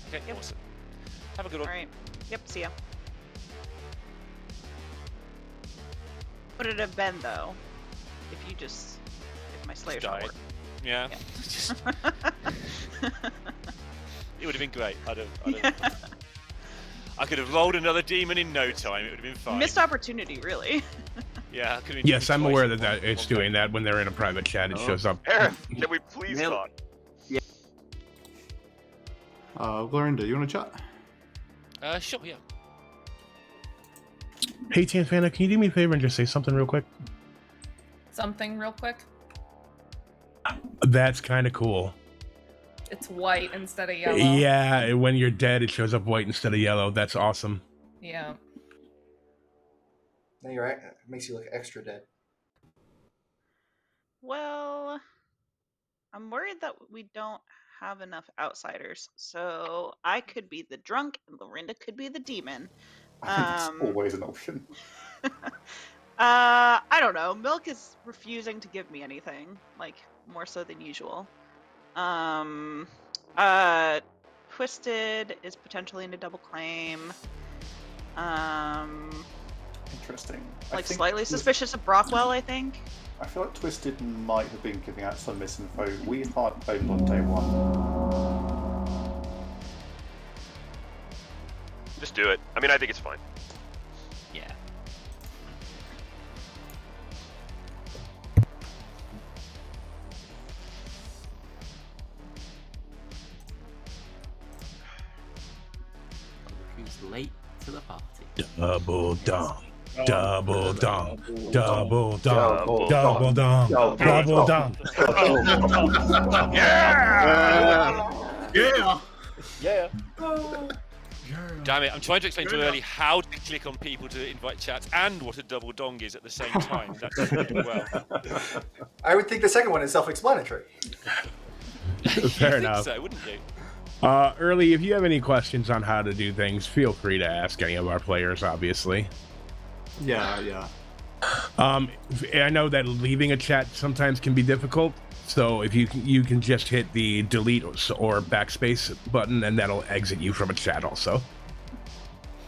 Okay, Yep. awesome. Have a good one. All right. Yep. See ya. Would it have been though, if my Slayer shot died. worked? Yeah. It would have been great. I could have rolled another demon in no time. It would have been fine. Missed opportunity, really. Yeah, I could have been Yes, I'm twice aware in that it's one doing that when they're in a private chat. It shows up. Aaron, can we please Nail- talk? Lorinda, you want to chat? Sure, yeah. Hey, Tanfana, can you do me a favor and just say something real quick? Something real quick. That's kind of cool. It's white instead of yellow. Yeah, when you're dead, it shows up white instead of yellow. That's awesome. Yeah. Now you're it makes you look extra dead. Well, I'm worried that we don't have enough outsiders. So I could be the drunk, and Lorinda could be the demon. I think it's always an option. I don't know. Milk is refusing to give me anything, like more so than usual. Twisted is potentially in a double claim. Interesting. Like slightly suspicious of Brockwell, I think. I feel like Twisted might have been giving out some misinfo. We hard claimed on day one. Just do it. I mean, I think it's fine. Yeah. Who's late to the party? Double dong. Double dong. Double dong. Double dong. Double dong. Yeah! Yeah! Yeah. Damn it, I'm trying to explain to Early how to click on people to invite chats and what a double dong is at the same time. That doesn't do well. I would think the second one is self-explanatory. Fair You'd enough. think so, wouldn't you? Early, if you have any questions on how to do things, feel free to ask any of our players, obviously. Yeah. I know that leaving a chat sometimes can be difficult. So if you can just hit the delete or backspace button, and that'll exit you from a chat also.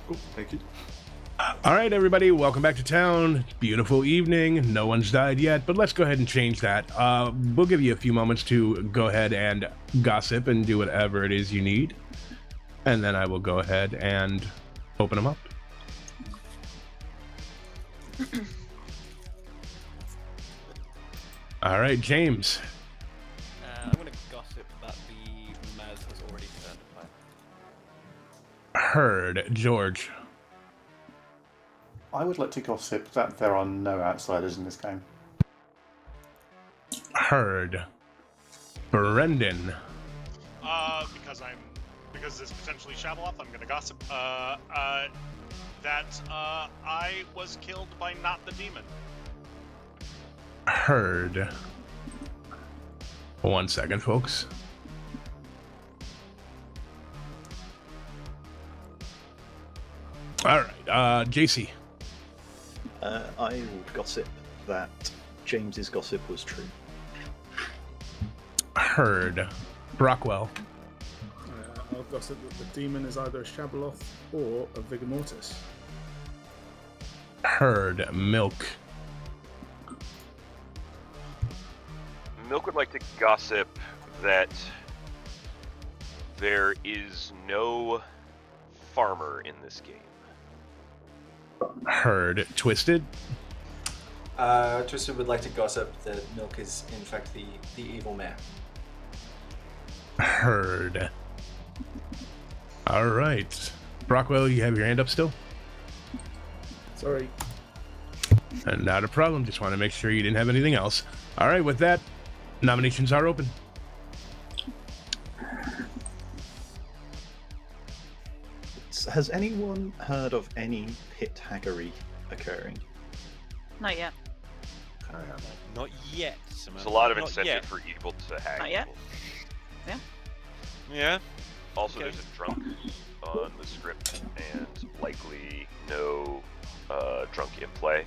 Cool, thank you. All right, everybody, welcome back to town. Beautiful evening. No one's died yet, but let's go ahead and change that. We'll give you a few moments to go ahead and gossip and do whatever it is you need. And then I will go ahead and open them up. All right, James. I'm going to gossip that the Mez has already turned a player. Heard. George. I would like to gossip that there are no outsiders in this game. Heard. Brendan. Because it's potentially Shabaloth, I'm gonna gossip. That I was killed by not the demon. Heard. 1 second, folks. All right, JC. I will gossip that James's gossip was true. Heard. Brockwell. I'll gossip that the demon is either a Shabaloth or a Vigor Mortis. Heard. Milk. Milk would like to gossip that there is no farmer in this game. Heard. Twisted. Tristan would like to gossip that Milk is in fact the evil man. Heard. All right. Brockwell, you have your hand up still? Sorry. Not a problem. Just want to make sure you didn't have anything else. All right, with that, nominations are open. Has anyone heard of any pit haggery occurring? Not yet. Not yet. There's a lot of Not incentive yet. for evil to hag. Not yet. people. Yeah. Yeah. Also, Okay. there's a drunk on the script, and likely no drunk in play.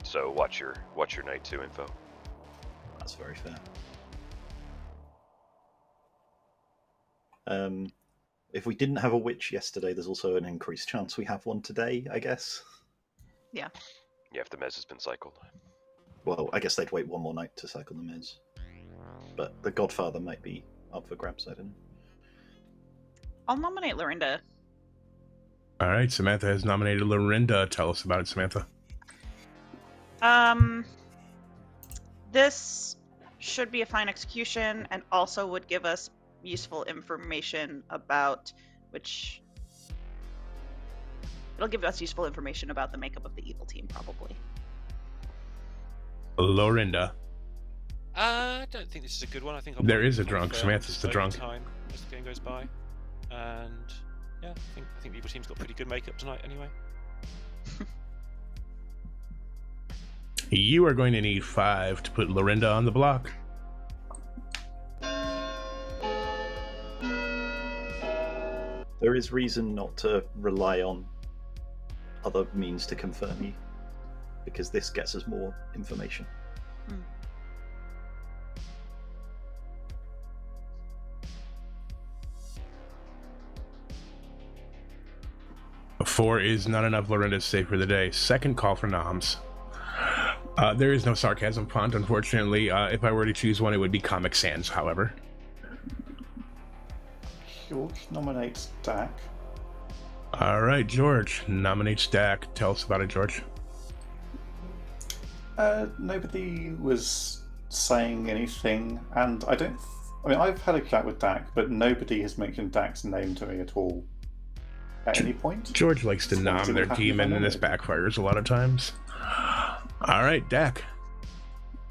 So watch your night 2 info. That's very fair. If we didn't have a witch yesterday, there's also an increased chance we have one today, I guess. Yeah. Yeah, if the mez has been cycled. Well, I guess they'd wait one more night to cycle the mez. But the Godfather might be up for grabs, I don't know. I'll nominate Lorinda. All right, Samantha has nominated Lorinda. Tell us about it, Samantha. This should be a fine execution and also would give us useful information about it'll give us useful information about the makeup of the evil team, probably. Lorinda. I don't think this is a good one. I think There is a drunk. Samantha's the over drunk. Time as the game goes by, and yeah, I think the evil team's got pretty good makeup tonight anyway. You are going to need 5 to put Lorinda on the block. There is reason not to rely on other means to confirm you, because this gets us more information. 4 is not enough. Lorinda's safe for the day. Second call for noms. There is no sarcasm font, unfortunately. If I were to choose one, it would be Comic Sans, however. George nominates Dak. All right, George nominates Dak. Tell us about it, George. Nobody was saying anything, and I mean, I've had a chat with Dak, but nobody has mentioned Dak's name to me at all at any point. George likes to nom their team, and then this backfires a lot of times. All right, Dak.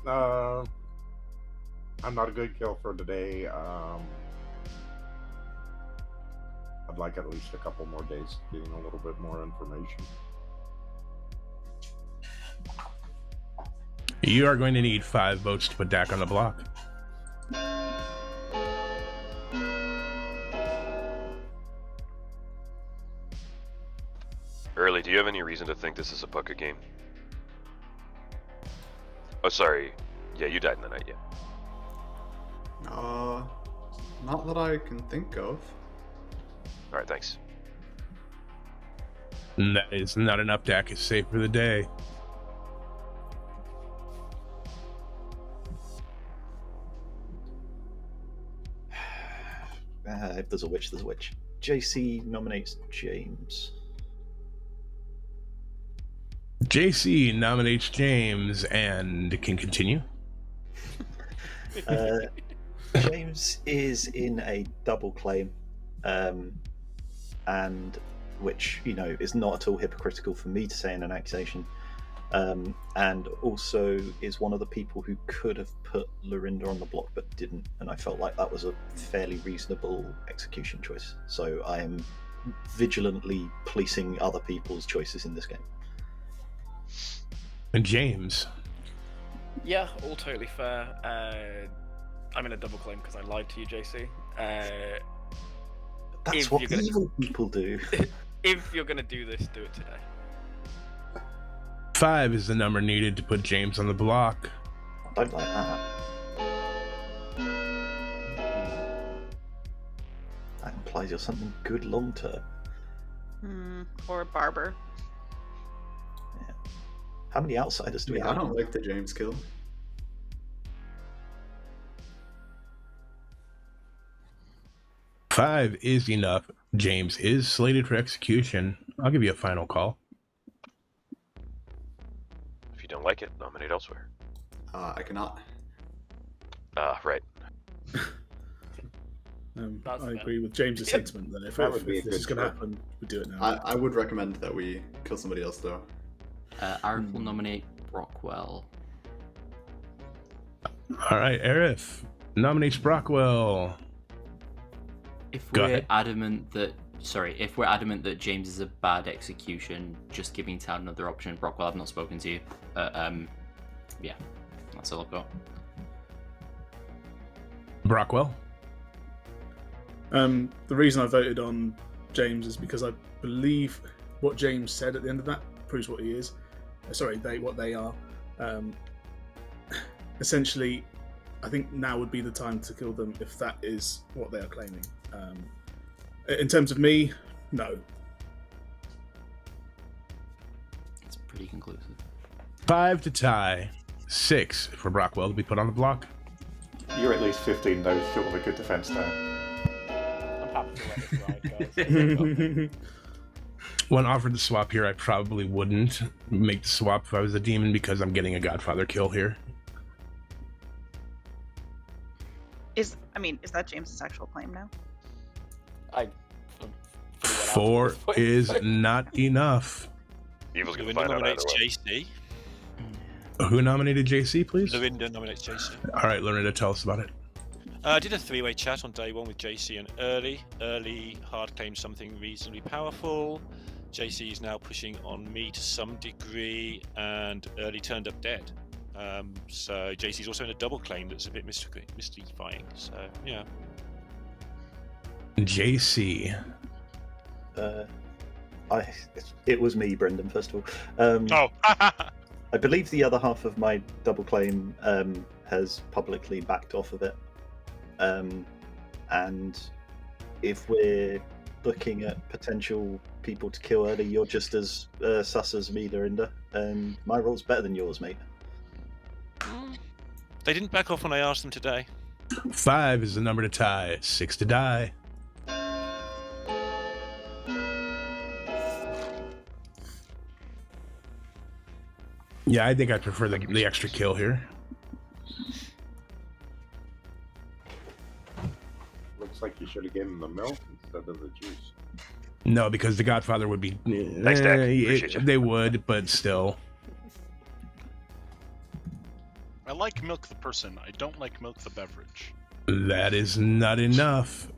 I'm not a good kill for today. I'd like at least a couple more days getting a little bit more information. You are going to need 5 votes to put Dak on the block. Early, do you have any reason to think this is a pucker game? Oh, sorry. Yeah, you died in the night, yeah. Not that I can think of. Alright, thanks. That is not enough. Dak is safe for the day. If there's a witch, there's a witch. JC nominates James. JC nominates James and can continue. James is in a double claim, and which, you know, is not at all hypocritical for me to say in an accusation, and also is one of the people who could have put Lorinda on the block but didn't, and I felt like that was a fairly reasonable execution choice. So I am vigilantly policing other people's choices in this game. And James. Yeah, all totally fair. I'm in a double claim because I lied to you, JC. That's what evil people do. If you're gonna do this, do it today. 5 is the number needed to put James on the block. I don't like that. That implies you're something good long term. Or Barber. Yeah. How many outsiders do we have? I don't like the James kill. Five is enough. James is slated for execution. I'll give you a final call. If you don't like it, nominate elsewhere. I cannot. Right. I agree with James's sentiment. Then if this is going to happen, we do it now. I would recommend that we kill somebody else, though. Arif will nominate Brockwell. All right, Arif nominates Brockwell. If we're adamant that James is a bad execution, just giving Town another option. Brockwell, I've not spoken to you. Yeah, that's all I've got. Brockwell. The reason I voted on James is because I believe what James said at the end of that proves what he is. What they are. Essentially, I think now would be the time to kill them if that is what they are claiming. In terms of me, no. It's pretty conclusive. 5 to tie. 6 for Brockwell to be put on the block. You're at least 15 though, short of a good defense there. I'm happy to let it ride, guys. When offered the swap here, I probably wouldn't make the swap if I was a demon because I'm getting a Godfather kill here. Is that James's actual claim now? 4 is not enough. Evil's gonna Lorinda find out nominates either way. JC. Who nominated JC, please? Lorinda nominates JC. All right, Lorinda, tell us about it. I did a three-way chat on day one with JC and Early. Early hard claimed something reasonably powerful. JC is now pushing on me to some degree, and Early turned up dead. So JC's also in a double claim that's a bit mystifying. So yeah. JC. It was me, Brendan. First of all. I believe the other half of my double claim has publicly backed off of it. And if we're looking at potential people to kill Early, you're just as sus as me, Lorinda. And my role's better than yours, mate. They didn't back off when I asked them today. 5 is the number to tie. 6 to die. Yeah, I think I prefer the extra kill here. Looks like you should have given him the milk instead of the juice. No, because the Godfather would be... Thanks, Dak. Appreciate you. They would, but still. I like milk the person. I don't like milk the beverage. That is not enough.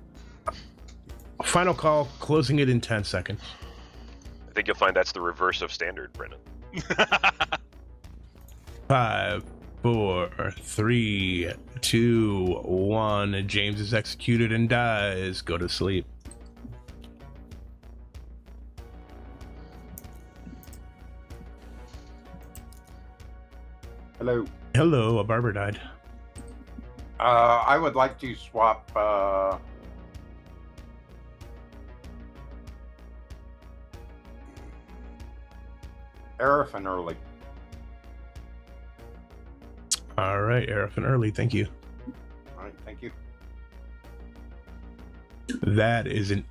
Final call, closing it in 10 seconds. I think you'll find that's the reverse of standard, Brennan. 5, 4, 3, 2, 1. James is executed and dies. Go to sleep. Hello. Hello, a barber died. I would like to swap Arif and Early. All right, Arif and Early, thank you. All right, thank you. That is an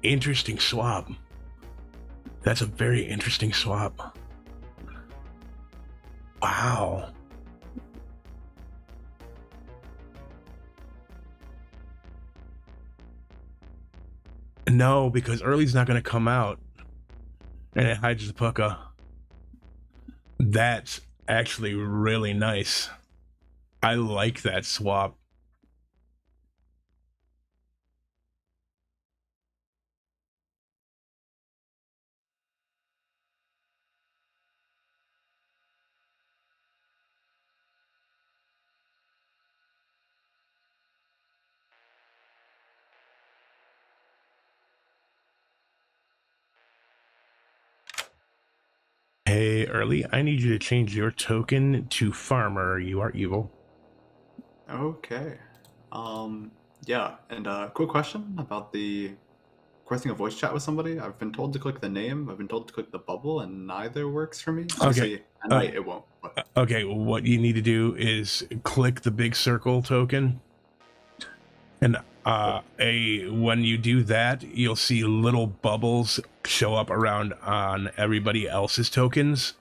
interesting swap. That's a very interesting swap. Wow. No, because Early's not going to come out, and it hides the pucka. That's actually really nice. I like that swap. Hey, Early, I need you to change your token to Farmer. You are evil. Okay. Yeah, and quick question about the requesting a voice chat with somebody. I've been told to click the name, I've been told to click the bubble, and neither works for me. Obviously, at night it won't. But... Okay, what you need to do is click the big circle token. And when you do that, you'll see little bubbles show up around on everybody else's tokens.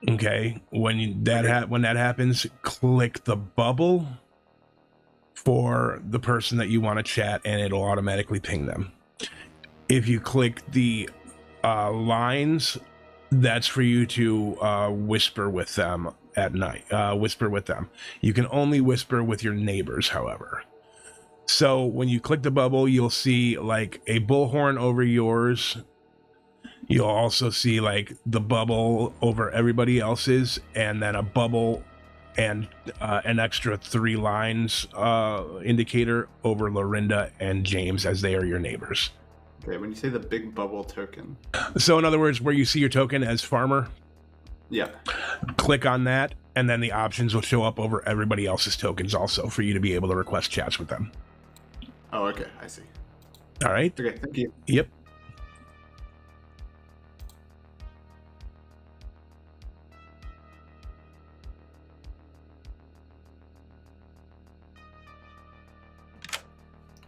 Okay, when that happens, click the bubble for the person that you want to chat, and it'll automatically ping them. If you click the lines, that's for you to whisper with them at night. Whisper with them. You can only whisper with your neighbors, however. So when you click the bubble, you'll see like a bullhorn over yours. You'll also see like the bubble over everybody else's, and then a bubble and an extra 3 lines indicator over Lorinda and James, as they are your neighbors. Okay, when you say the big bubble token. So in other words, where you see your token as Farmer, yeah, click on that, and then the options will show up over everybody else's tokens also for you to be able to request chats with them. Oh, okay, I see. All right. Okay, thank you. Yep.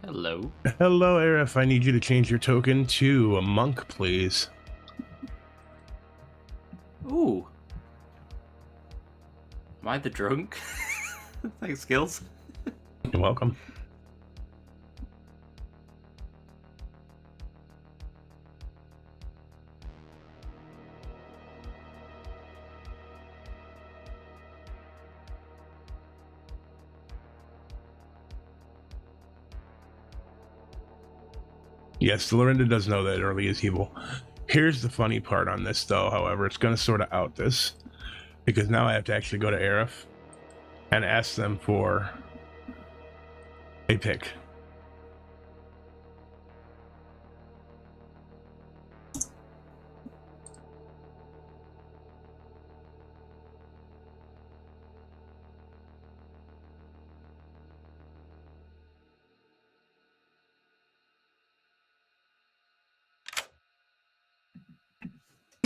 Hello. Hello, Arif. I need you to change your token to a monk, please. Ooh. Am I the drunk? Thanks, Skills. You're welcome. Yes, Lorinda does know that Early is evil. Here's the funny part on this, though, however. It's going to sort of out this, because now I have to actually go to Arif and ask them for a pick.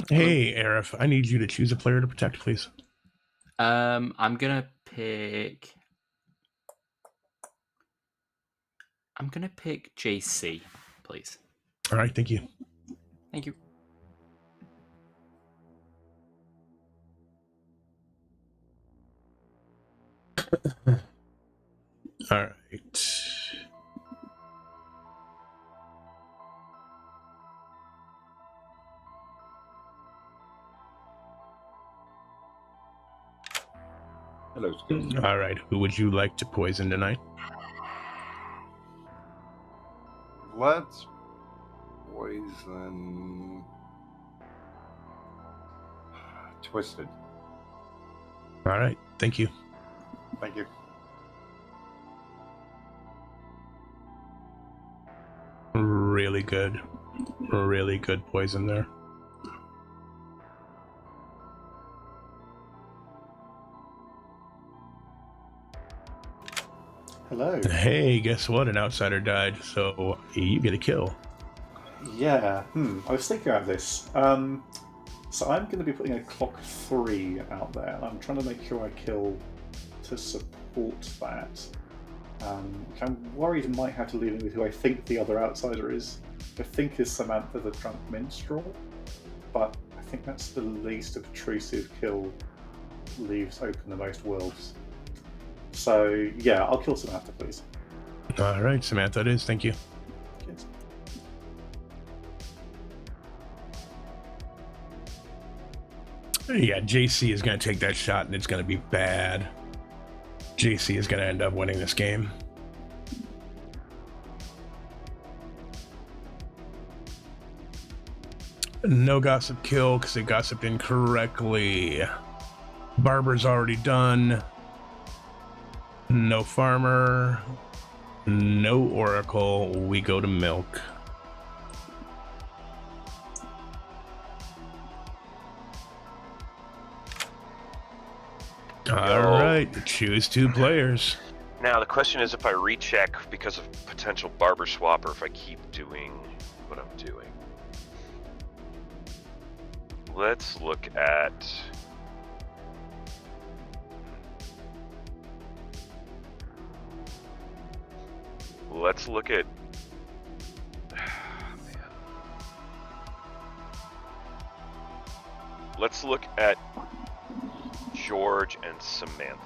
Hey, Arif, I need you to choose a player to protect, please. I'm gonna pick JC, please. All right, thank you. Thank you. All right. Hello, Skills. All right, who would you like to poison tonight? Let's poison Twisted. All right, thank you. Thank you. Really good poison there. Hello. Hey, guess what? An outsider died, so you get a kill. Yeah. I was thinking about this. So I'm going to be putting a clock 3 out there, and I'm trying to make sure I kill to support that. Which I'm worried might have to leave in with who I think the other outsider is. I think is Samantha the drunk minstrel, but I think that's the least obtrusive kill, leaves open the most worlds. So yeah, I'll kill Samantha, please. All right, Samantha it is. Thank you. Cheers. Yeah, JC is going to take that shot, and it's going to be bad. JC is going to end up winning this game. No gossip kill because they gossiped incorrectly. Barber's already done. No farmer. No oracle. We go to milk. All right, choose 2 players. Now the question is if I recheck because of potential barber swap or if I keep doing what I'm doing. Let's look at... Let's look at... Let's look at George and Samantha.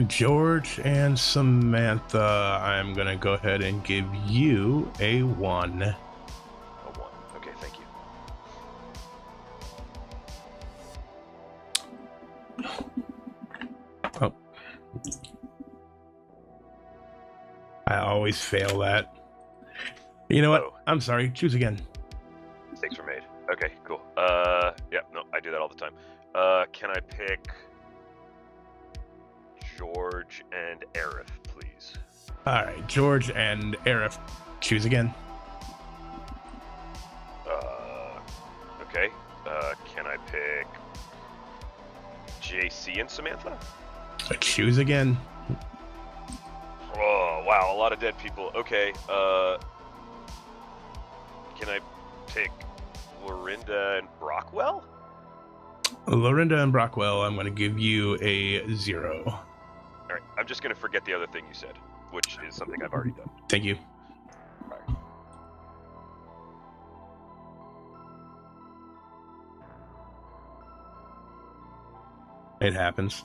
George and Samantha, I'm going to go ahead and give you a 1. A 1. Okay, thank you. Oh. I always fail that. You know what? I'm sorry. Choose again. Mistakes were made. Okay, cool. Yeah, no, I do that all the time. Can I pick George and Aerith, please? All right, George and Aerith. Choose again. Okay. Can I pick JC and Samantha? Choose again. Oh, wow, a lot of dead people. Okay, can I pick Lorinda and Brockwell? Lorinda and Brockwell, I'm going to give you a 0. All right, I'm just going to forget the other thing you said, which is something I've already done. Thank you. All right. It happens.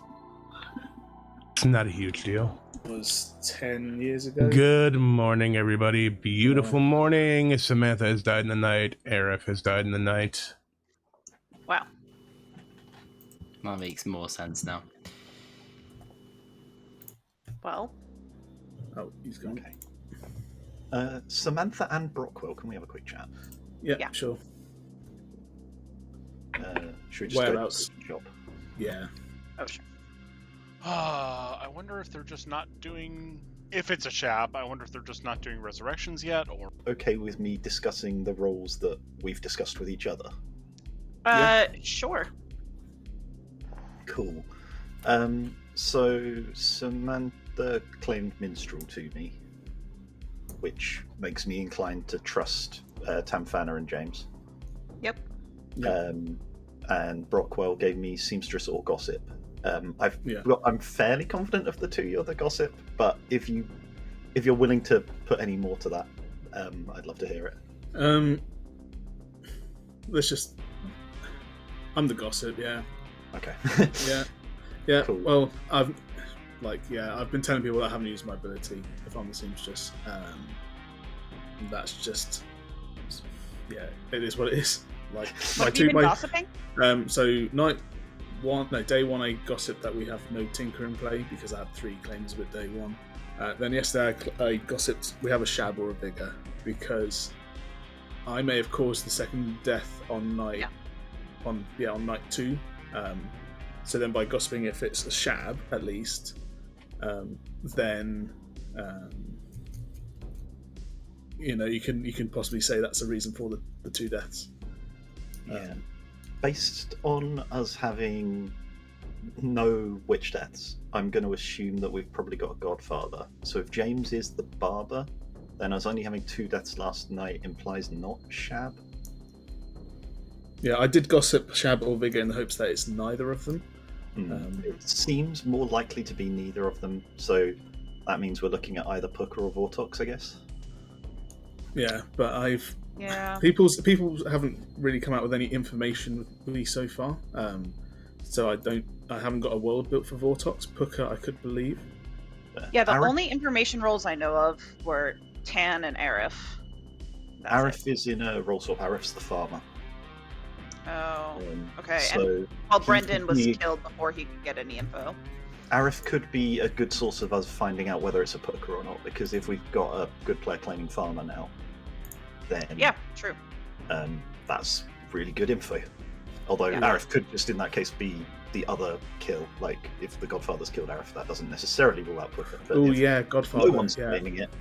It's not a huge deal. It was 10 years ago. Good morning, everybody. Beautiful morning. Samantha has died in the night. Aerith has died in the night. Wow. That makes more sense now. Well. Oh, he's gone. Okay. Samantha and Brockwell, can we have a quick chat? Yeah. Sure. Should we just Whereabouts? go to the shop? Yeah. Oh, sure. I wonder if they're just not doing... If it's a shab, I wonder if they're just not doing resurrections yet, or... Okay with me discussing the roles that we've discussed with each other? Sure. Cool. So Samantha claimed minstrel to me, which makes me inclined to trust Tamfana and James. Yep. And Brockwell gave me seamstress or gossip. I'm fairly confident of the 2 other gossip, but if you're willing to put any more to that, I'd love to hear it. Let's just... I'm the gossip, yeah. Okay. Yeah. Cool. Well, I've been telling people that I haven't used my ability if I'm the seamstress. That's just... Yeah, it is what it is. Like, What have you been gossiping? So day one, I gossiped that we have no tinker in play because I had 3 claims with day 1. Then yesterday I gossiped we have a shab or a vigor because I may have caused the second death on night on night 2. So then by gossiping, if it's a shab at least, then you can possibly say that's a reason for the 2 deaths. Yeah. Based on us having no witch deaths, I'm going to assume that we've probably got a godfather. So if James is the barber, then us only having 2 deaths last night implies not Shab. Yeah, I did gossip Shab or Vigor in the hopes that it's neither of them. It seems more likely to be neither of them, so that means we're looking at either Puka or Vortox, I guess. Yeah, but Yeah. people haven't really come out with any information with me so far. So I haven't got a world built for Vortox. Puka, I could believe. Yeah, the only information roles I know of were Tan and Arif. Arif is in a roll swap. Arif's the farmer. Oh, okay. So and Brendan was killed before he could get any info. Arif could be a good source of us finding out whether it's a Puka or not, because if we've got a good player claiming farmer now, then Yeah, true. That's really good info. Although Arif could just in that case be the other kill. Like if the Godfather's killed Arif, that doesn't necessarily rule out Puka. Oh yeah, Godfather. No one's claiming it.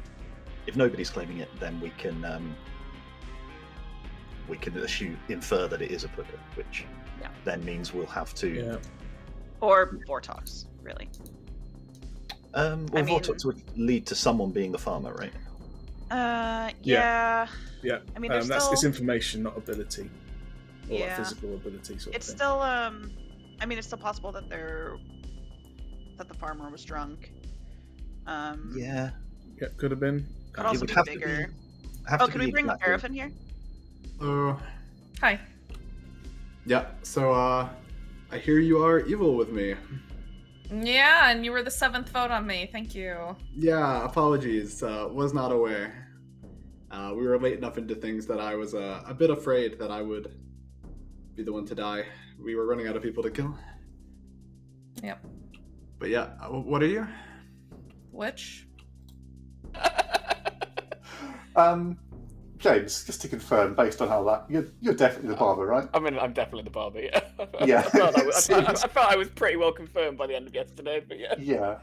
If nobody's claiming it, then we can infer that it is a Puka, which then means we'll have to. Yeah. Or Vortox, really. Vortox would lead to someone being the farmer, right? Yeah. Yeah. I mean, that's still... it's information, not ability, or Yeah. physical ability sort It's of thing. still I mean, it's still possible that that the farmer was drunk. Yeah. Yeah, could have been. Could also be bigger. Can we bring Arif in here? Hi. Yeah, so I hear you are evil with me. Yeah, and you were the 7th vote on me. Thank you. Yeah, apologies. Was not aware. We were late enough into things that I was a bit afraid that I would be the one to die. We were running out of people to kill. Yep. But yeah, what are you? Which? James, just to confirm, based on how that you're definitely the barber, right? I mean, I'm definitely the barber. Yeah. Yeah. I felt I was pretty well confirmed by the end of yesterday, but yeah. Yeah.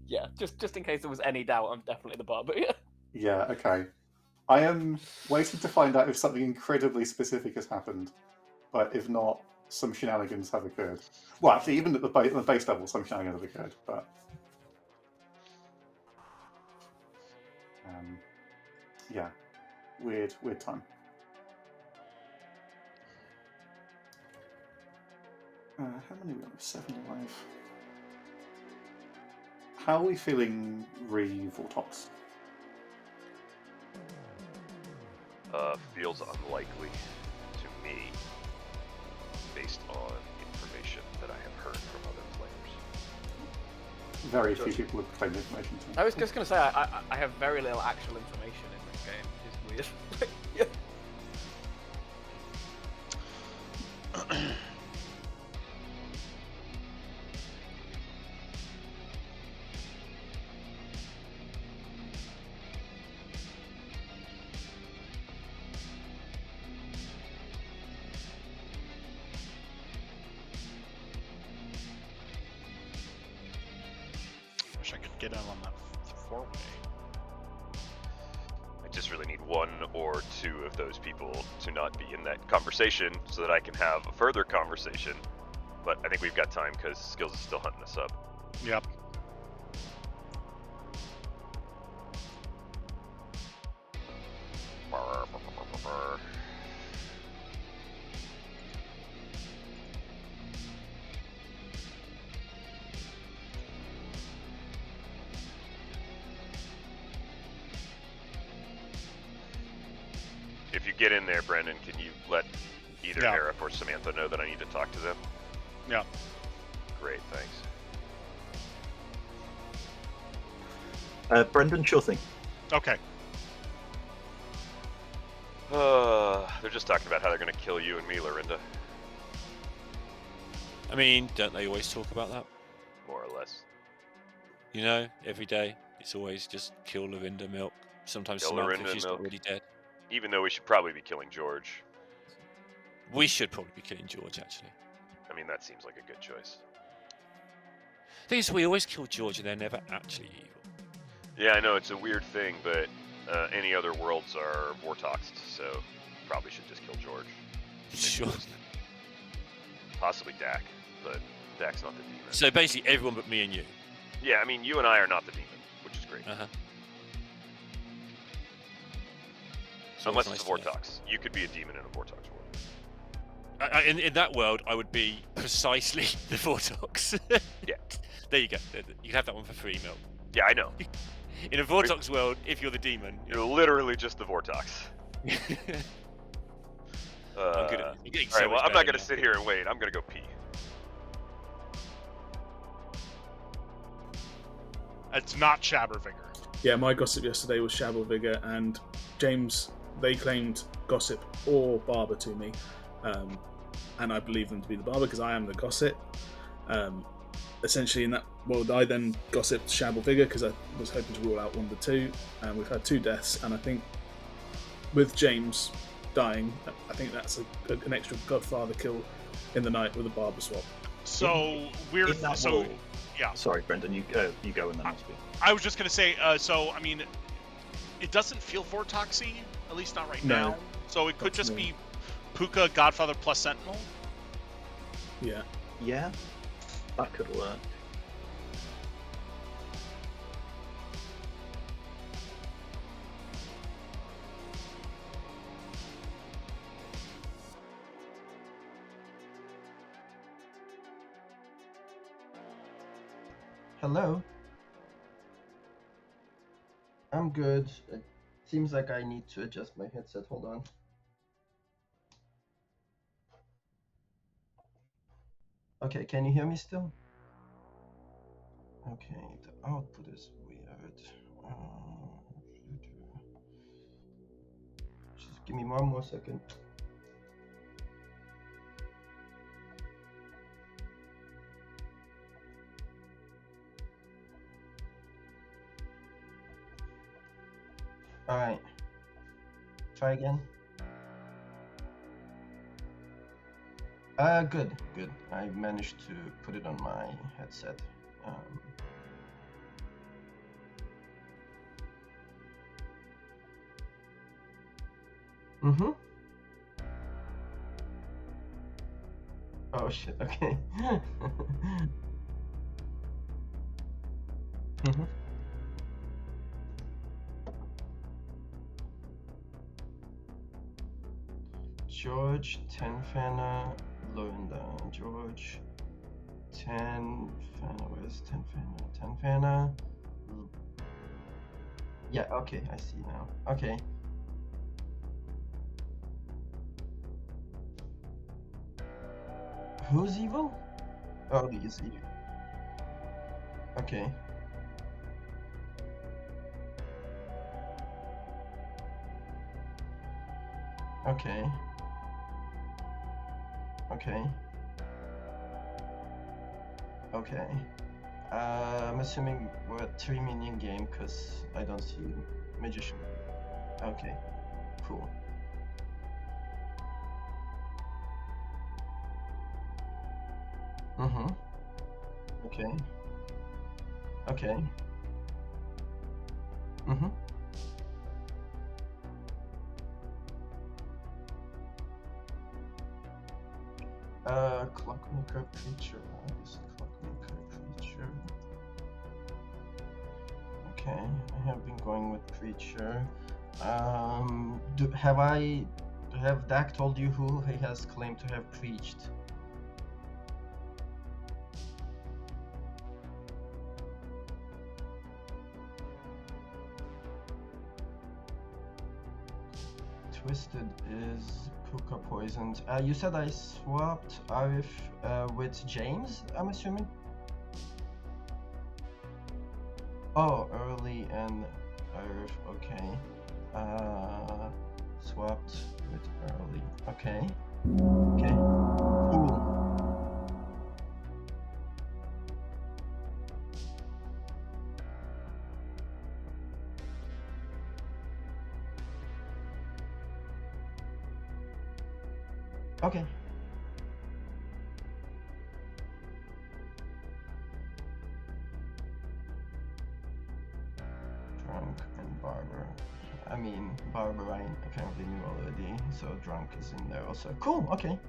Yeah. Just in case there was any doubt, I'm definitely the barber. Yeah. Yeah. Okay. I am waiting to find out if something incredibly specific has happened, but if not, some shenanigans have occurred. Well, actually, even at the base level, some shenanigans have occurred, but. Yeah. Weird time. How many are we on? 7 alive. How are we feeling re-Vortox? Feels unlikely to me, based on information that I have heard from other players. Very few people have claimed information to me. I was just going to say, I have very little actual information in this game, which is weird. Yeah. Wish I could get in on that 4-way. I just really need 1 or 2 of those people to not be in that conversation so that I can have a further conversation. But I think we've got time because Skills is still hunting us up. Yep. If you get in there, Brendan, can you let either Yeah. Arif or Samantha know that I need to talk to them? Yeah. Great, thanks. Brendan, sure thing. Okay. They're just talking about how they're going to kill you and me, Lorinda. I mean, don't they always talk about that? More or less. You know, every day it's always just kill Lorinda, milk. Sometimes Kill Samantha, Lorinda, she's milk. already dead. Even though we should probably be killing George. We should probably be killing George, actually. I mean, that seems like a good choice. Thing is, we always kill George and they're never actually evil. Yeah, I know, it's a weird thing, but any other worlds are Vortoxed, so probably should just kill George. Sure. Possibly Dak, but Dak's not the demon. So basically, everyone but me and you. Yeah, I mean, you and I are not the demon, which is great. So unless it's it's a nice to know. Vortox. You could be a demon in a Vortox world. In that world, I would be precisely the Vortox. Yeah. There you go. You can have that one for free, Milk. Yeah, I know. In a Vortox world, if you're the demon, You're literally just the Vortox. I'm good at it. All right, well, I'm not going to sit here and wait. I'm going to go pee. It's not Shabbervinger. Yeah, my gossip yesterday was Shabbervinger, and James, they claimed gossip or barber to me, and I believe them to be the barber because I am the gossip. Essentially, in that world, I then gossiped Shabbervinger because I was hoping to rule out one of the two, and we've had 2 deaths, and I think with James dying, I think that's an extra Godfather kill in the night with a barber swap. So we're In that so world. yeah. Sorry, Brendan, you go and then I'll speak. I was just gonna say, so I mean, it doesn't feel Vortoxy, at least not right No, now. So it could that's just me. be Puka, Godfather plus Sentinel. Yeah. Yeah, that could work. Hello. I'm good. It seems like I need to adjust my headset. Hold on. Okay, can you hear me still? Okay, the output is weird. Just give me one more second. Alright. Try again. Good. I managed to put it on my headset. Oh shit, okay. George, 10 Fana, Lorinda, George, 10 Fana, where's 10 Fana? 10 Fana. Yeah, okay, I see now. Okay. Who's evil? Oh, he is evil. Okay. Okay. Okay. Okay. I'm assuming we're at 3 minion game because I don't see magician. Okay. Cool. Okay. Okay. Clockmaker creature. What is Clockmaker creature? Okay, I have been going with creature. Have Dak told you who he has claimed to have preached? Twisted is Puka poisoned. You said I swapped Arif with James, I'm assuming? Oh, early and Arif, okay. Swapped with early. Okay. Okay. Cool. Okay. Drunk and Barber. I mean, Barber I apparently knew already, so Drunk is in there also. Cool, okay.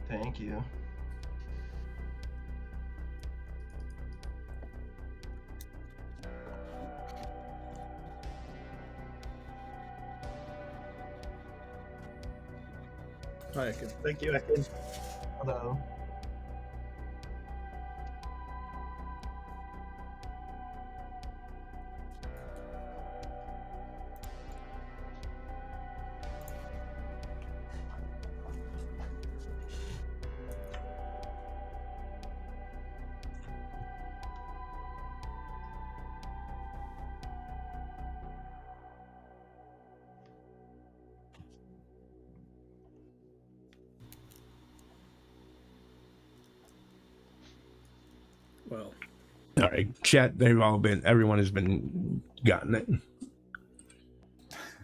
Thank you. Hi, Ekin. Thank you, Ekin. Hello. Well, all right, chat. Everyone has been gotten it.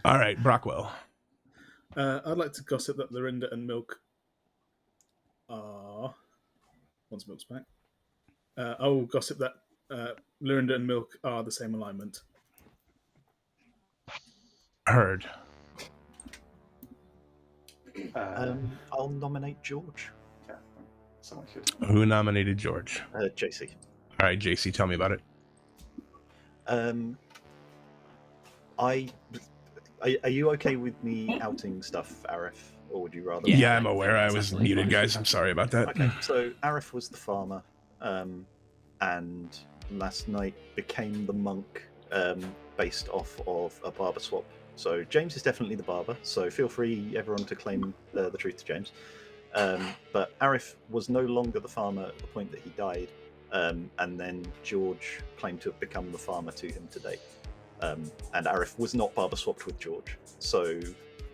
All right, Brockwell. I'd like to gossip that Lorinda and Milk are. Once Milk's back, I will gossip that Lorinda and Milk are the same alignment. Heard. I'll nominate George. Yeah, someone should. Who nominated George? JC. All right, JC, tell me about it. Are you okay with me outing stuff, Arif, or would you rather? Yeah, I'm aware. I was muted, guys. I'm sorry about that. Okay, so Arif was the farmer, and last night became the monk, based off of a barber swap. So James is definitely the barber. So feel free, everyone, to claim the truth to James. But Arif was no longer the farmer at the point that he died, and then George claimed to have become the farmer to him today. And Arif was not barber swapped with George. So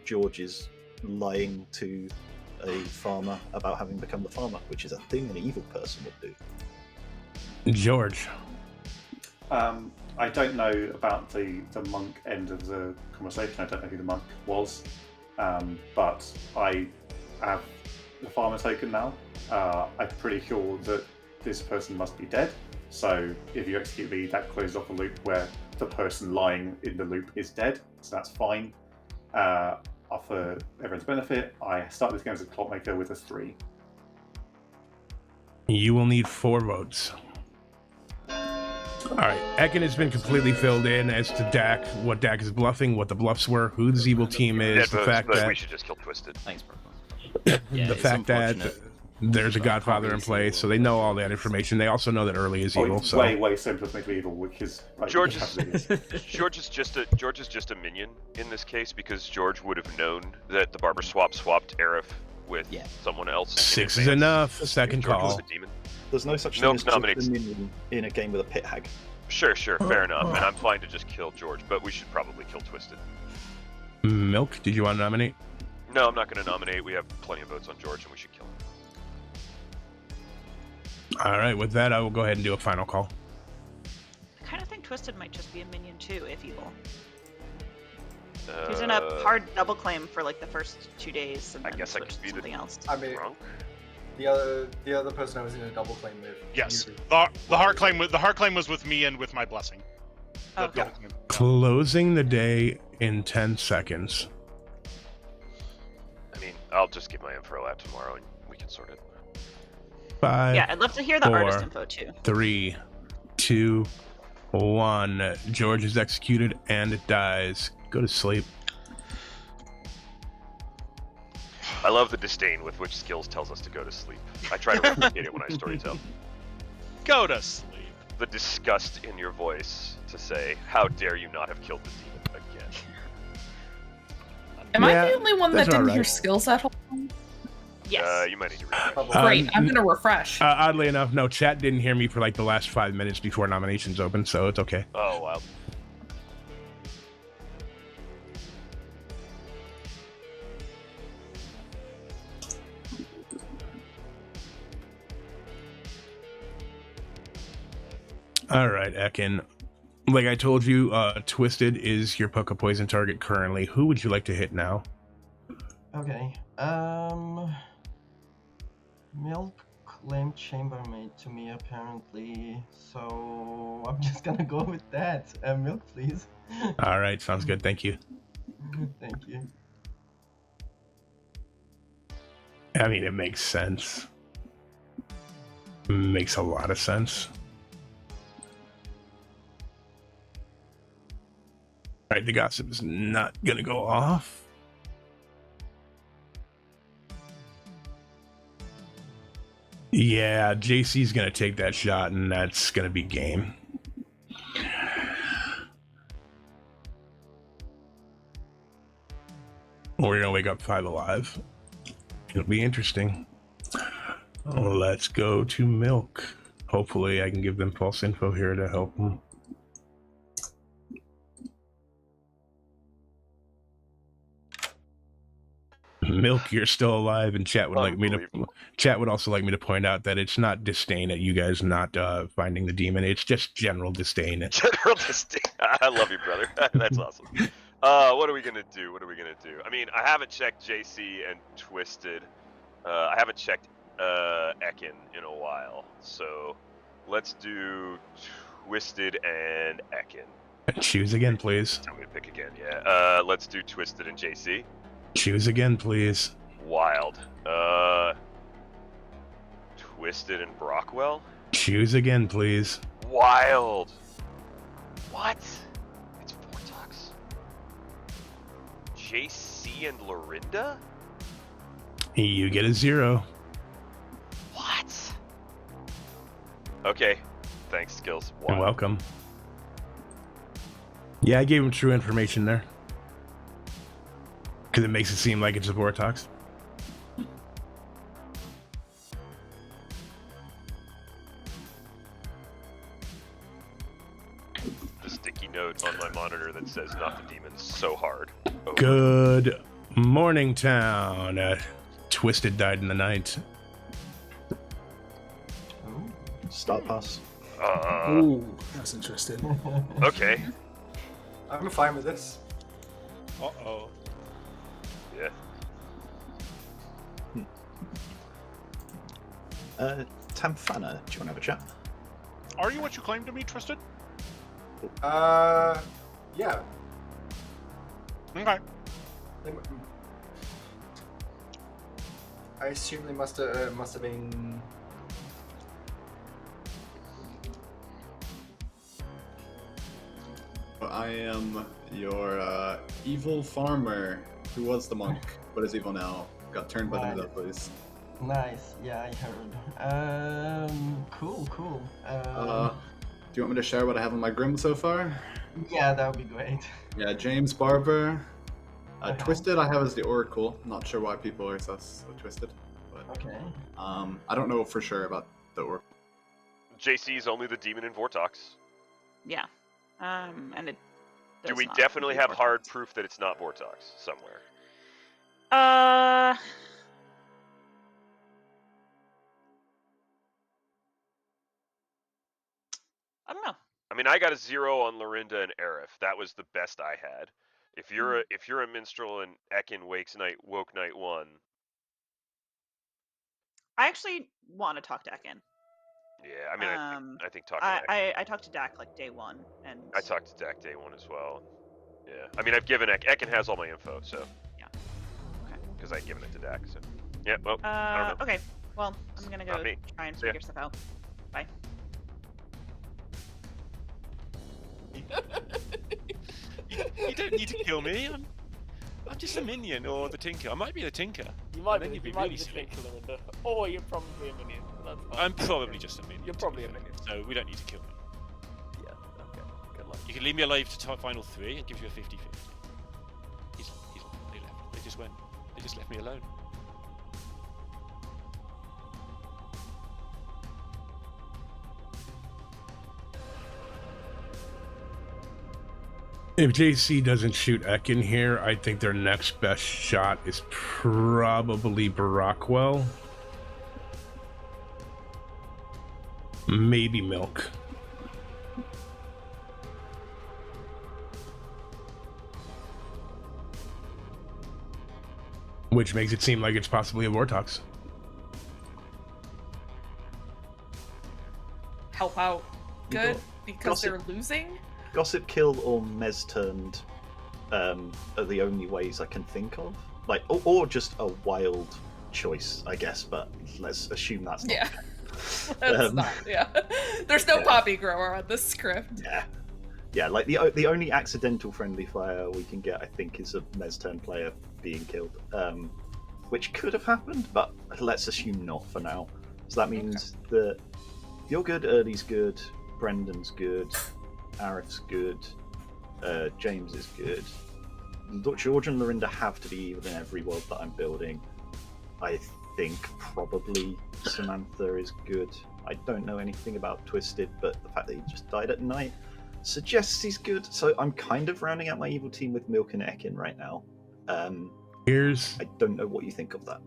George is lying to a farmer about having become the farmer, which is a thing an evil person would do. George. I don't know about the monk end of the conversation. I don't know who the monk was, but I have the farmer token now. I'm pretty sure that this person must be dead. So if you execute me, that closes off a loop where the person lying in the loop is dead. So that's fine. For everyone's benefit, I start this game as a clockmaker with a 3. You will need 4 votes. All right, Ekin has been completely filled in as to Dak, what Dak is bluffing, what the bluffs were, who this evil team is, the fact that we should just kill Twisted. Thanks, bro. the fact that there's a Godfather in play, so they know all that information. They also know that Early is evil. So way simpler to make me evil, which is like, George is just a minion in this case because George would have known that the barber swapped Arif with someone else. 6 is enough. Second George was call. a demon. There's no such thing Milk as just nominates. a minion in a game with a pit hag. Sure, fair enough. And I'm fine to just kill George, but we should probably kill Twisted. Milk, did you want to nominate? No, I'm not going to nominate. We have plenty of votes on George, and we should kill him. All right, with that, I will go ahead and do a final call. I kind of think Twisted might just be a minion too, if evil. He's in a hard double claim for like the first 2 days, and then I guess I switched could be to something else. I mean, drunk. the other person I was in a double claim with. Yes, the heart claim was with me and with my blessing. Okay. Closing the day in 10 seconds. I mean, I'll just give my info out tomorrow, and we can sort it. 5. Yeah, I'd love to hear the 4, artist info too. 3, 2, 1. George is executed and it dies. Go to sleep. I love the disdain with which Skills tells us to go to sleep. I try to replicate it when I storytell. Go to sleep. The disgust in your voice to say, "How dare you not have killed the demon again?" Am I the only one that didn't hear skills that whole time? Yes. You might need to refresh. Great, I'm gonna refresh. Oddly enough, no, chat didn't hear me for like the last 5 minutes before nominations opened, so it's okay. Oh, wow. All right, Ekin. Like I told you, Twisted is your Poke Poison target currently. Who would you like to hit now? Okay. Milk claimed chambermaid to me apparently, so I'm just gonna go with that. Milk, please. All right, sounds good. Thank you. Thank you. I mean, it makes sense. Makes a lot of sense. All right, the gossip is not gonna go off. Yeah, JC's gonna take that shot, and that's gonna be game. We're gonna wake up 5 alive. It'll be interesting. Let's go to Milk. Hopefully I can give them false info here to help them. Milk, you're still alive, and chat would also like me to point out that it's not disdain at you guys not finding the demon. It's just general disdain. General disdain. I love you, brother. That's awesome. What are we gonna do? I mean, I haven't checked JC and Twisted. I haven't checked Ekin in a while, so let's do Twisted and Ekin. Choose again, please. Tell me to pick again. Yeah. Let's do Twisted and JC. Choose again, please. Wild. Twisted and Brockwell. Choose again, please. Wild. What? It's Vortox. JC and Lorinda? You get a 0. What? Okay. Thanks, Skills. Wild. You're welcome. Yeah, I gave him true information there. Because it makes it seem like it's a Vortox. The sticky note on my monitor that says not the demons so hard. Over. Good morning, town. Twisted died in the night. Start pass. Ooh, that's interesting. Okay. I'm fine with this. Uh-oh. Yeah. Tamfana, do you want to have a chat? Are you what you claim to be, Twisted? Yeah. Okay. I assume they must have been. I am your evil farmer who was the monk, but is evil now. Got turned by the Deathlies. Nice. Yeah, I heard. Cool. Do you want me to share what I have on my Grim so far? Yeah, that would be great. Yeah, James Barber. Twisted I have as the Oracle. Not sure why people are so Twisted. But, okay. I don't know for sure about the Oracle. JC is only the demon in Vortox. Yeah. And it. Do we not definitely be have Vortox. hard proof that it's not Vortox somewhere? I don't know. I mean, I got a 0 on Lorinda and Aerith. That was the best I had. If you're a minstrel and Ekin woke night 1. I actually want to talk to Ekin. Yeah, I mean, I think talking to Ekin. I talked to Dak like day 1, and I talked to Dak day 1 as well. Yeah, I mean, I've given Ekin has all my info, so yeah. Okay. Because I'd given it to Dak, so yeah. Well, I don't know. Okay. Well, I'm gonna go Not me. try and See ya. figure stuff out. Bye. You don't need to kill me. I'm just a minion or the Tinker. I might be the Tinker. You might and be. then you'd You might really be the silly. Tinker, Lorinda. Or you're probably a minion. That's fine. I'm probably just a minion. You're probably a minion. So we don't need to kill me. Yeah. Okay. Good luck. You can leave me alive to final 3 and gives you a 50-50. They left. They just left me alone. If JC doesn't shoot Ekin here, I think their next best shot is probably Brockwell. Maybe Milk. Which makes it seem like it's possibly a Vortox. Help out. Good, got because they're gossip. losing? Gossip Kill or Mez Turned are the only ways I can think of. Like, or just a wild choice, I guess, but let's assume that's not. Yeah. That's not, yeah. There's no yeah. poppy grower on this script. Yeah, like the only accidental friendly fire we can get, I think, is a Mez Turn player being killed. Which could have happened, but let's assume not for now. So that means that you're good, Early's good, Brendan's good, Arif's good, James is good. George and Lorinda have to be evil in every world that I'm building. I think probably Samantha is good. I don't know anything about Twisted, but the fact that he just died at night suggests he's good. So I'm kind of rounding out my evil team with Milk and Ekin right now. I don't know what you think of that.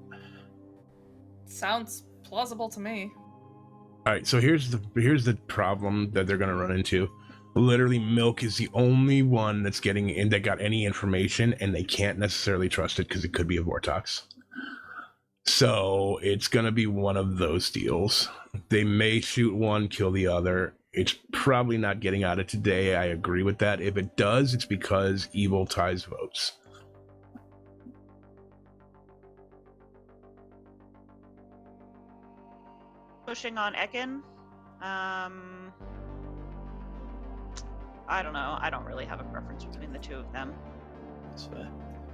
Sounds plausible to me. All right, so here's the problem that they're going to run into. Literally, Milk is the only one that's getting in that got any information, and they can't necessarily trust it because it could be a Vortox. So it's going to be one of those deals. They may shoot one, kill the other. It's probably not getting out of today. I agree with that. If it does, it's because evil ties votes. Pushing on Ekin. I don't know. I don't really have a preference between the two of them. That's fair.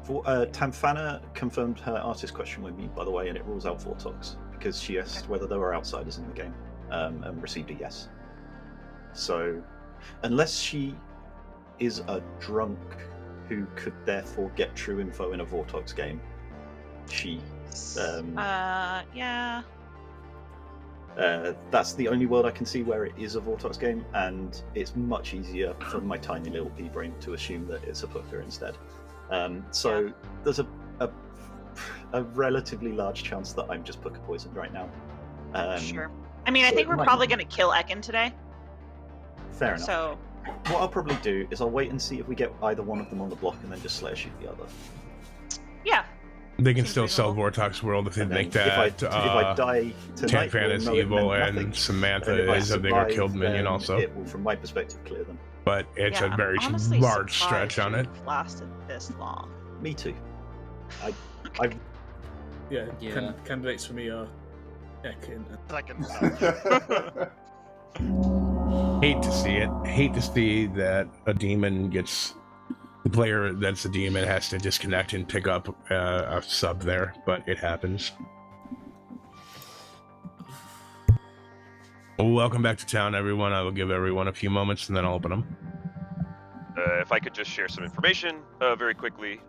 Tamfana confirmed her artist question with me, by the way, and it rules out Vortox because she asked whether there were outsiders in the game and received a yes. So, unless she is a drunk who could therefore get true info in a Vortox game, she. Yeah. That's the only world I can see where it is a Vortox game, and it's much easier for my tiny little pea brain to assume that it's a Pooker instead. So there's a relatively large chance that I'm just Pooker poisoned right now. Sure. I mean, I think we're probably going to kill Ekin today. Fair enough. So what I'll probably do is I'll wait and see if we get either one of them on the block and then just Slayer shoot the other. Yeah. They can still sell Vortox World if they make that. If I die tonight, Tanfan is evil and Samantha is a bigger killed minion also. It will, from my perspective, clear them. But it's a very honestly large stretch on it. Lasted this long. Me too. Candidates for me are Ekin. Hate to see it. Hate to see that a demon gets. The player that's a demon has to disconnect and pick up a sub there, but it happens. Welcome back to town, everyone. I will give everyone a few moments and then I'll open them. If I could just share some information very quickly.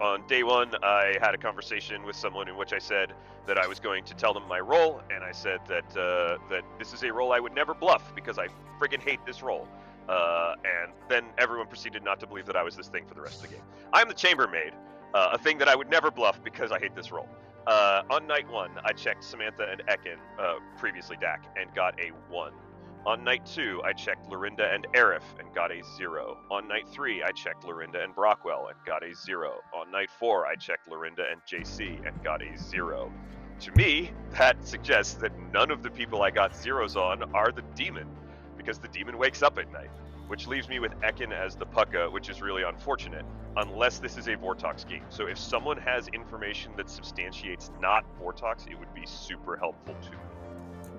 On day one, I had a conversation with someone in which I said that I was going to tell them my role, and I said that that this is a role I would never bluff because I friggin' hate this role. And then everyone proceeded not to believe that I was this thing for the rest of the game. I'm the chambermaid, a thing that I would never bluff because I hate this role. On night one, I checked Samantha and Ekin, previously Dak, and got a 1. On night 2, I checked Lorinda and Arif and got a 0. On night 3, I checked Lorinda and Brockwell and got a 0. On night 4, I checked Lorinda and JC and got a 0. To me, that suggests that none of the people I got 0s on are the demon, because the demon wakes up at night, which leaves me with Ekin as the Pucka, which is really unfortunate, unless this is a Vortox game. So if someone has information that substantiates not Vortox, it would be super helpful to me.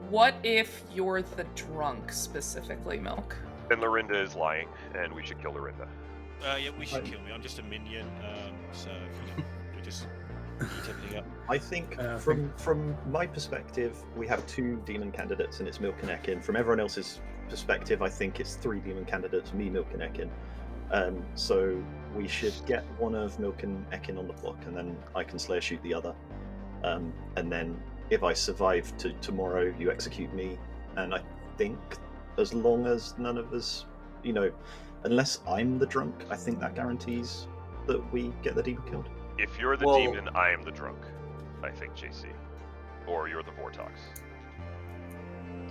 What if you're the drunk, specifically, Milk? Then Lorinda is lying, and we should kill Lorinda. Yeah, we should kill me. I'm just a minion, so we just eat everything up. I think from my perspective, we have 2 demon candidates, and it's Milk and Ekin. From everyone else's perspective, I think it's 3 demon candidates, me, Milk, and Ekin. So we should get one of Milk and Ekin on the block, and then I can Slayer shoot the other. And then if I survive to tomorrow, you execute me. And I think as long as none of us, unless I'm the drunk, I think that guarantees that we get the demon killed. If you're the demon, I am the drunk, I think, JC. Or you're the Vortox.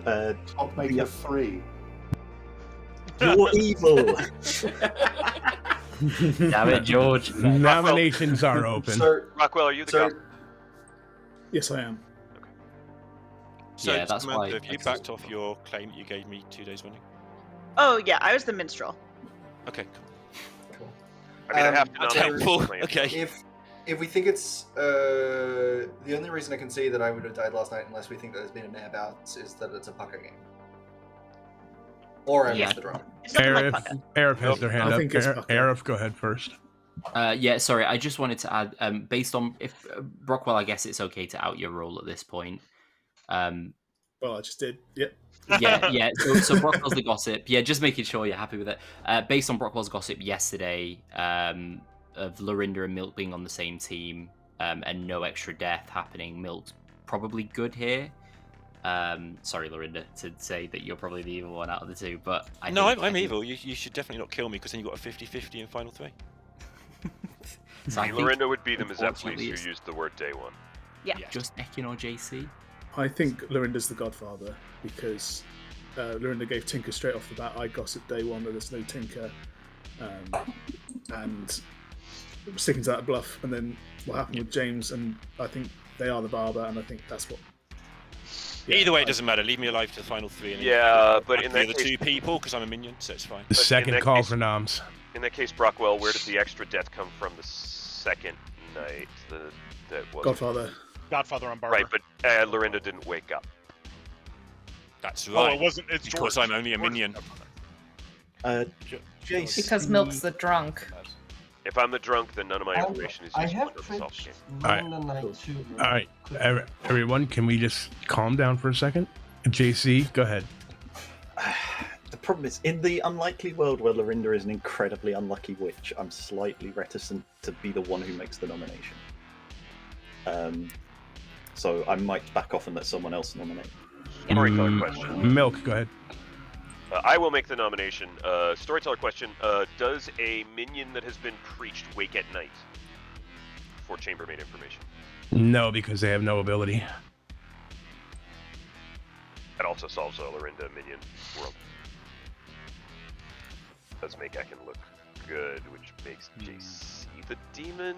I'll make it 3. You're evil. Damn it, George. Nominations are open. Sir, Rockwell, are you the guy? Yes, I am. So, Yeah, that's Samantha, why have you backed off your claim that you gave me 2 days running? Oh yeah, I was the minstrel. Okay, cool. I mean, I have to That's nominate helpful. claim. Okay. If we think it's the only reason I can see that I would have died last night, unless we think that there's been an air bounce, is that it's a Pucka game. Or I missed the drunk. Arif has their hand I up. think it's Pucka. Arif, go ahead first. Yeah, sorry, I just wanted to add, based on if Brockwell, I guess it's okay to out your role at this point. Well, I just did. Yep. Yeah. So Brockwell's the gossip. Yeah, just making sure you're happy with it. Based on Brockwell's gossip yesterday, of Lorinda and Milk being on the same team, and no extra death happening, Milk's probably good here. Sorry, Lorinda, to say that you're probably the evil one out of the two, but I'm evil. You should definitely not kill me because then you got a 50-50 in final 3. So I think, Lorinda would be the Mazeplis unfortunately, who it's used the word day one. Yeah. just Ekin or JC. I think Lorinda's the godfather because Lorinda gave Tinker straight off the bat. I gossiped day one that there's no Tinker, and sticking to that bluff. And then what happened with James, and I think they are the barber, and I think that's what. Either way, it doesn't matter. Leave me alive to the final 3. And but in the that other case, 2 people, because I'm a minion, so it's fine. The second call case, for noms. In that case, Brockwell, where did the extra death come from the second night? That was Godfather on Barber. Right, but Lorinda didn't wake up. That's Oh, right. it wasn't. It's because George. I'm only a minion. Jace. Because Milk's the drunk. If I'm the drunk, then none of my information is I useful have in the solve tricked game. Lorinda Knight too. All right, everyone, can we just calm down for a second? JC, go ahead. The problem is, in the unlikely world where Lorinda is an incredibly unlucky witch, I'm slightly reticent to be the one who makes the nomination. So I might back off and let someone else nominate. Storyteller question. Milk, go ahead. I will make the nomination. Storyteller question. Does a minion that has been preached wake at night for chambermaid information? No, because they have no ability. That also solves a Lorinda minion world. Does make Ekin look good, which makes JC the demon,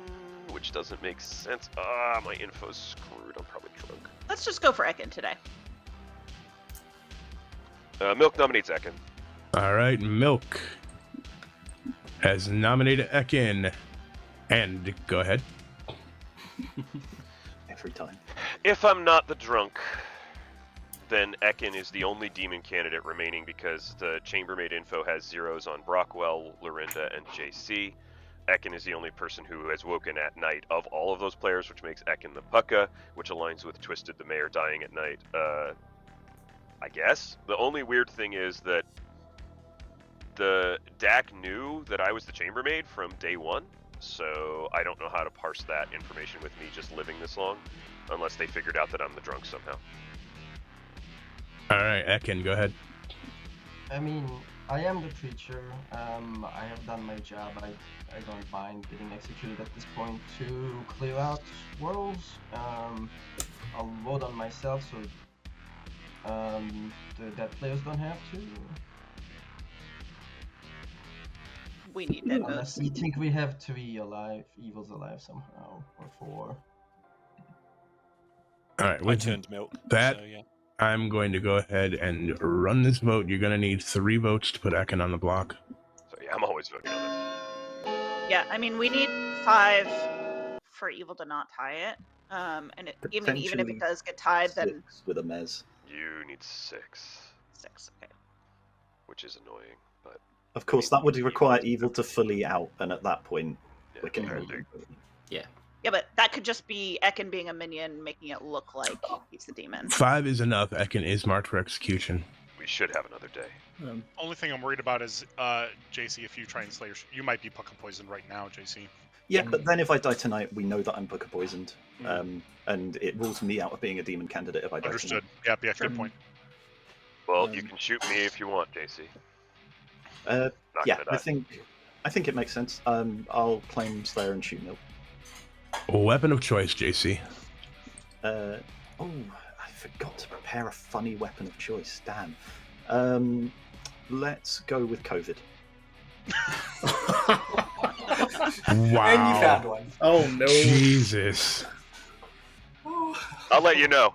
which doesn't make sense. My info's screwed. I'm probably drunk. Let's just go for Ekin today. Milk nominates Ekin. All right, Milk has nominated Ekin. And go ahead. Every time. If I'm not the drunk, then Ekin is the only demon candidate remaining because the chambermaid info has zeros on Brockwell, Lorinda, and JC. Ekin is the only person who has woken at night of all of those players, which makes Ekin the Pucka, which aligns with Twisted the Mayor dying at night. I guess. The only weird thing is that the DAC knew that I was the chambermaid from day one, so I don't know how to parse that information with me just living this long, unless they figured out that I'm the drunk somehow. All right, Ekin, go ahead. I mean, I am the preacher. I have done my job. I don't mind getting executed at this point to clear out worlds. I'll vote on myself so that players don't have to. We need that. Unless we think we have 3 alive, evils alive somehow, or 4. All right, I with turned Milk. that, So, yeah. I'm going to go ahead and run this vote. You're going to need 3 votes to put Ekin on the block. So yeah, I'm always voting on this. Yeah, I mean, we need 5 for evil to not tie it. And even if Potentially it does get tied, then 6 with a mez. You need 6. 6. Okay. Which is annoying, but Of course, that would require evil to fully out, and at that point, we can. Yeah. Yeah, but that could just be Ekin being a minion, making it look like he's the demon. 5 is enough. Ekin is marked for execution. we should have another day. Only thing I'm worried about is JC. If you try and slay your, you might be Pucka poisoned right now, JC. Yeah, but then if I die tonight, we know that I'm Pucka poisoned, and it rules me out of being a demon candidate if I die. Understood. Tonight. Yeah, good point. Well, you can shoot me if you want, JC. Yeah, I think it makes sense. I'll claim Slayer and shoot Milk. Weapon of choice, JC. Oh, I forgot to prepare a funny weapon of choice. Damn. Let's go with COVID. Wow. And you found one. Oh no. Jesus. I'll let you know.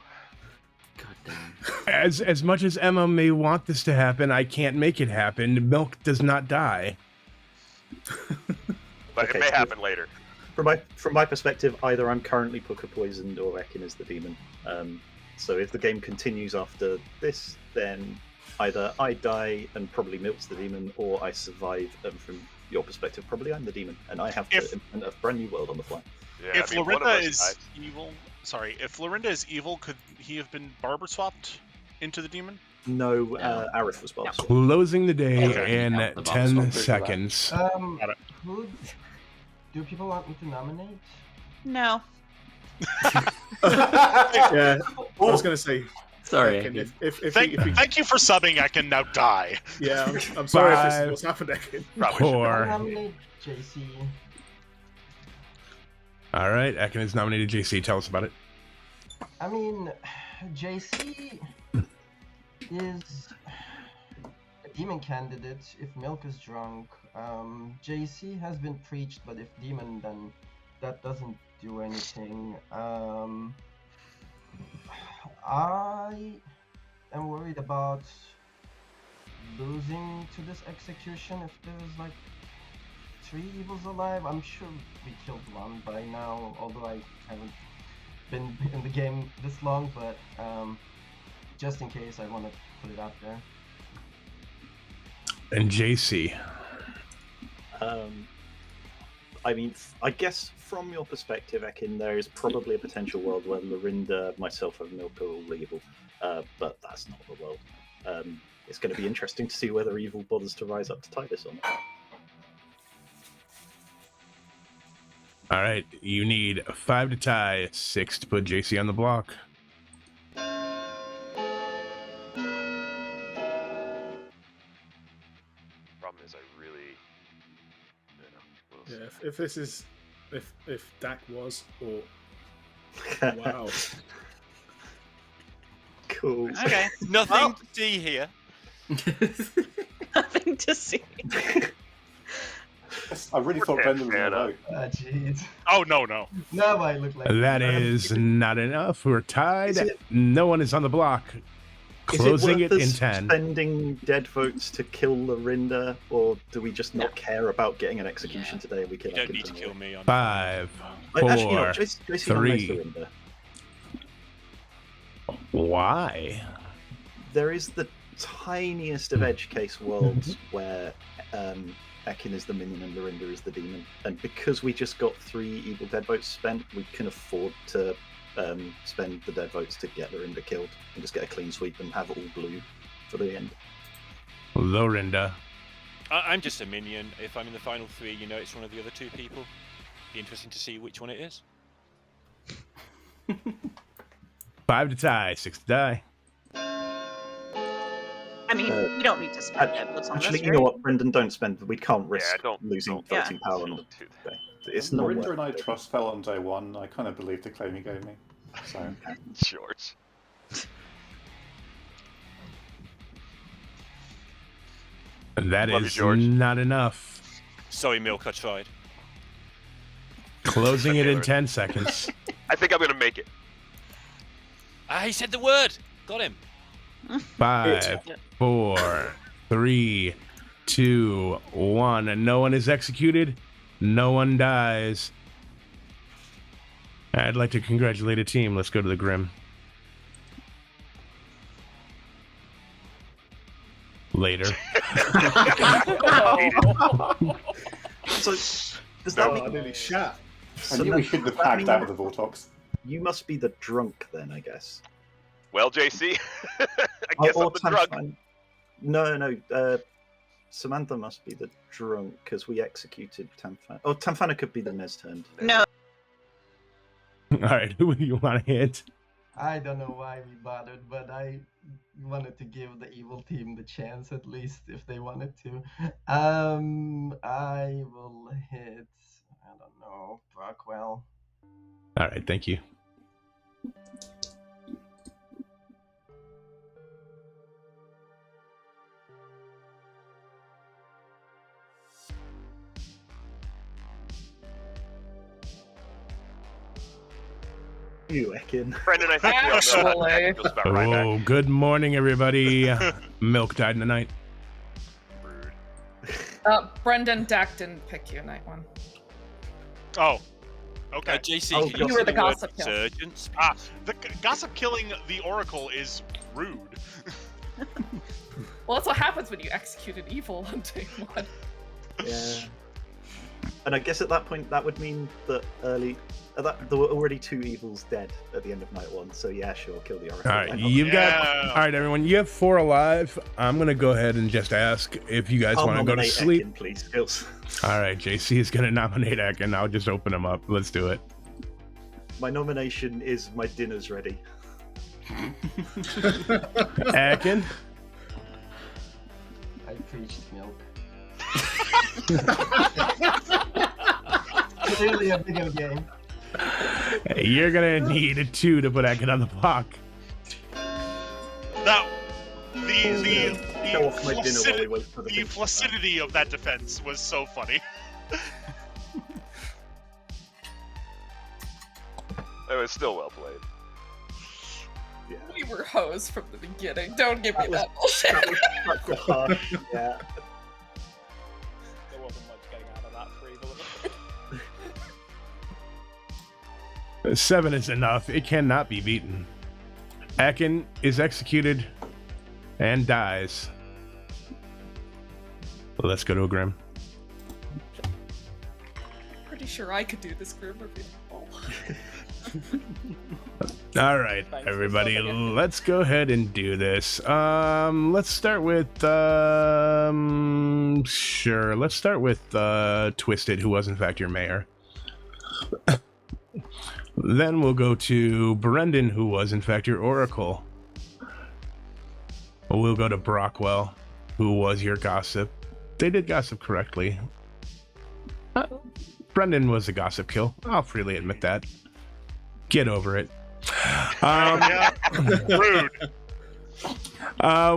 As much as Emma may want this to happen, I can't make it happen. Milk does not die. But Okay, it may so- happen later. From my perspective, either I'm currently Pucka poisoned or Ekin is the demon. So if the game continues after this, then either I die and probably Milk's the demon, or I survive, and from your perspective, probably I'm the demon, and I have to invent a brand new world on the fly. Yeah, If I mean, one of Lorinda us is dies. evil, Sorry, if Lorinda is evil, could he have been barber swapped into the demon? No, Aerith was barber swapped. Closing the day Okay. in Yeah, the 10 box. seconds. Who do people want me to nominate? No. Yeah, I was going to say. Sorry, Ekin, if Thank you for subbing. I can now die. Yeah, I'm sorry if this is 5, what's happened, Ekin. I'll 4. nominate JC. All right, Ekin has nominated JC. Tell us about it. I mean, JC is a demon candidate if Milk is drunk. JC has been preached, but if demon, then that doesn't do anything. I am worried about losing to this execution if there's like 3 evils alive. I'm sure we killed one by now, although I haven't been in the game this long, but just in case, I want to put it out there. And JC. I mean, I guess from your perspective, Ekin, there is probably a potential world where Lorinda, myself, and Milk are all evil, but that's not the world. It's going to be interesting to see whether evil bothers to rise up to tie this or not. All right, you need 5 to tie, 6 to put JC on the block. Problem is, I really. Yeah, if this is if Dak was or wow. Cool. Okay. Nothing to see here. Nothing to see. I really thought Brendan was going to vote. Ah, jeez. Oh, no. Now I look like That is not enough. We're tied. No one is on the block. Is Closing it it worth in us 10. spending dead votes to kill Lorinda, or do we just not care about getting an execution today and we kill You don't Ekin need to tomorrow? kill me. 5, 4, Actually, you know, Joyce nominates 3. Lorinda. Why? There is the tiniest of edge case worlds where Ekin is the minion and Lorinda is the demon, and because we just got 3 evil dead votes spent, we can afford to spend the dead votes to get Lorinda killed and just get a clean sweep and have it all blue for the end. Lorinda. I'm just a minion. If I'm in the final 3, you know it's one of the other 2 people. Be interesting to see which one it is. 5 to tie, 6 to die. I mean, we don't need to spend dead votes on Actually, this, you know right? what, Brendan, don't spend. We can't risk losing Yeah. voting power on the day. It's not Lorinda worth and I it. trust fell on day 1. I kind of believed the claim he gave me. So George. That Love you, is George. not enough. Sorry, Milk, I tried. Closing it in 10 seconds. I think I'm gonna make it. He said the word. Got him. 5, 4, 3, 2, 1. And no one is executed. No one dies. I'd like to congratulate a team. Let's go to the Grim. Later. So, does No, that I mean nearly shat. I So knew we that- shouldn't have does that packed mean out of the Vortox. You must be the drunk then, I guess. Well, JC, I guess I'm the drunk. No. Samantha must be the drunk because we executed Tamfana. Oh, Tamfana could be the Nez turned. No. All right, who do you want to hit? I don't know why we bothered, but I wanted to give the evil team the chance at least if they wanted to. I will hit, I don't know, Brockwell. All right, thank you. You, Ekin. Brendan, I think we all know how that goes about right back. Oh, good morning, everybody. Milk died in the night. Brendan, Dak didn't pick you, night 1. Oh. Okay. JC, can you were the say word gossip kill. Surgeons? The gossip killing the Oracle is rude. Well, that's what happens when you execute an evil on day 1. Yeah. And I guess at that point, that would mean that there were already 2 evils dead at the end of night 1. So yeah, sure, kill the Oracle. All right, all right, everyone. You have 4 alive. I'm gonna go ahead and just ask if you guys want to go to sleep. Ekin, please, Skills. All right, JC is gonna nominate Ekin. I'll just open him up. Let's do it. My nomination is my dinner's ready. Ekin. I preached milk. Clearly a video game. Hey, you're gonna need a 2 to put Ekin on the block. That the Go off my dinner while we wait for the big flaccidity of that defense was so funny. It was still well played. Yeah. We were hoes from the beginning. Don't give me that bullshit. Yeah. There wasn't much getting out of that for either of them. 7 is enough. It cannot be beaten. Ekin is executed and dies. Let's go to a Grim. Pretty sure I could do this grim reveal. All right, everybody, let's go ahead and do this. Let's start with sure. Let's start with Twisted, who was in fact your mayor. Then we'll go to Brendan, who was in fact your oracle. We'll go to Brockwell, who was your gossip. They did gossip correctly. Brendan was a gossip kill. I'll freely admit that. Get over it. Rude.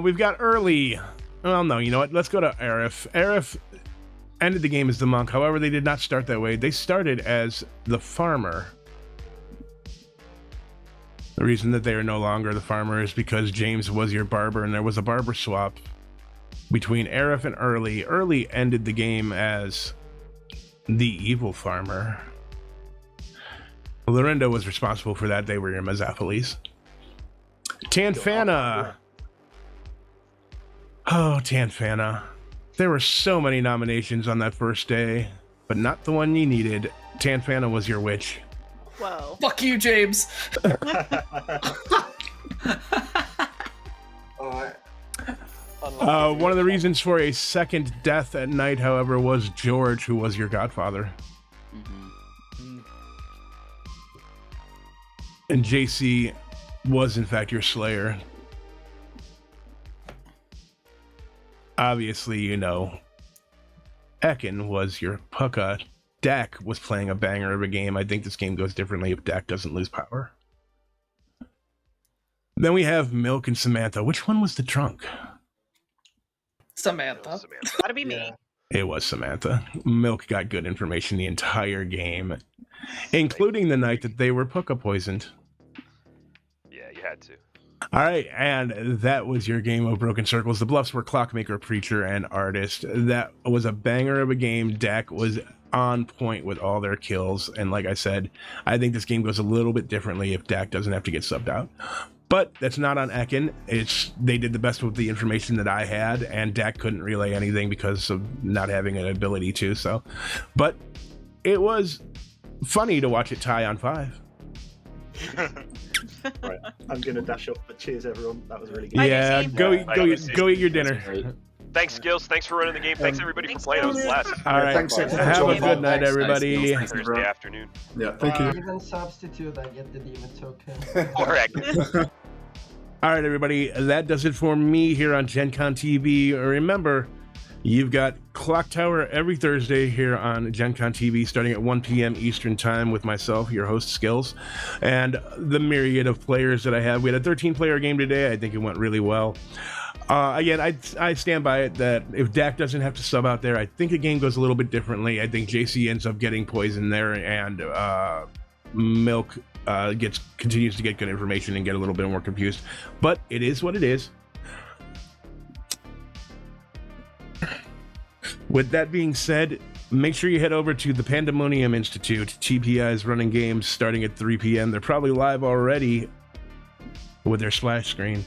We've got Early. Well, no, you know what? Let's go to Arif. Arif ended the game as the monk. However, they did not start that way. They started as the farmer. The reason that they are no longer the farmer is because James was your barber, and there was a barber swap between Arif and Early. Early ended the game as the evil farmer. Lorinda was responsible for that. They were your Mazaphiles. Tanfana. Oh, Tanfana. There were so many nominations on that first day, but not the one you needed. Tanfana was your witch. Whoa. Fuck you, James. One of the reasons for a second death at night, however, was George, who was your godfather. And JC was, in fact, your slayer. Obviously, you know, Ekin was your Pucka. Dak was playing a banger of a game. I think this game goes differently if Dak doesn't lose power. Then we have Milk and Samantha. Which one was the drunk? Samantha. Gotta be me. It was Samantha. Milk got good information the entire game, including the night that they were Pucka poisoned. Yeah, you had to. All right, and that was your game of Broken Circles. The bluffs were Clockmaker, Preacher, and Artist. That was a banger of a game. Dak was on point with all their kills, and like I said, I think this game goes a little bit differently if Dak doesn't have to get subbed out. But that's not on Ekin. They did the best with the information that I had, and Dak couldn't relay anything because of not having an ability to. So, but it was funny to watch it tie on 5. Right, I'm gonna dash off, but cheers everyone. That was really good. Yeah, go eat your dinner. Thanks, Skills. Thanks for running the game. Thanks everybody for playing. It was a blast. All right, have a good night, everybody. Thursday afternoon. Yeah, thank you. Even substitute, I get the demon token. Correct. All right, everybody, that does it for me here on Gen Con TV. Remember, you've got Clocktower every Thursday here on Gen Con TV starting at 1 p.m. Eastern Time with myself, your host, Skills, and the myriad of players that I have. We had a 13-player game today. I think it went really well. Again, I stand by it that if Dak doesn't have to sub out there, I think the game goes a little bit differently. I think JC ends up getting poisoned there, and Milk continues to get good information and get a little bit more confused. But it is what it is. With that being said, make sure you head over to the Pandemonium Institute. TPI is running games starting at 3 p.m. They're probably live already with their splash screen.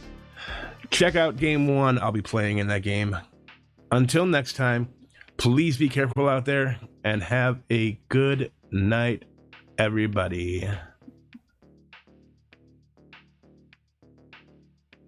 Check out Game 1. I'll be playing in that game. Until next time, please be careful out there. and have a good night, everybody.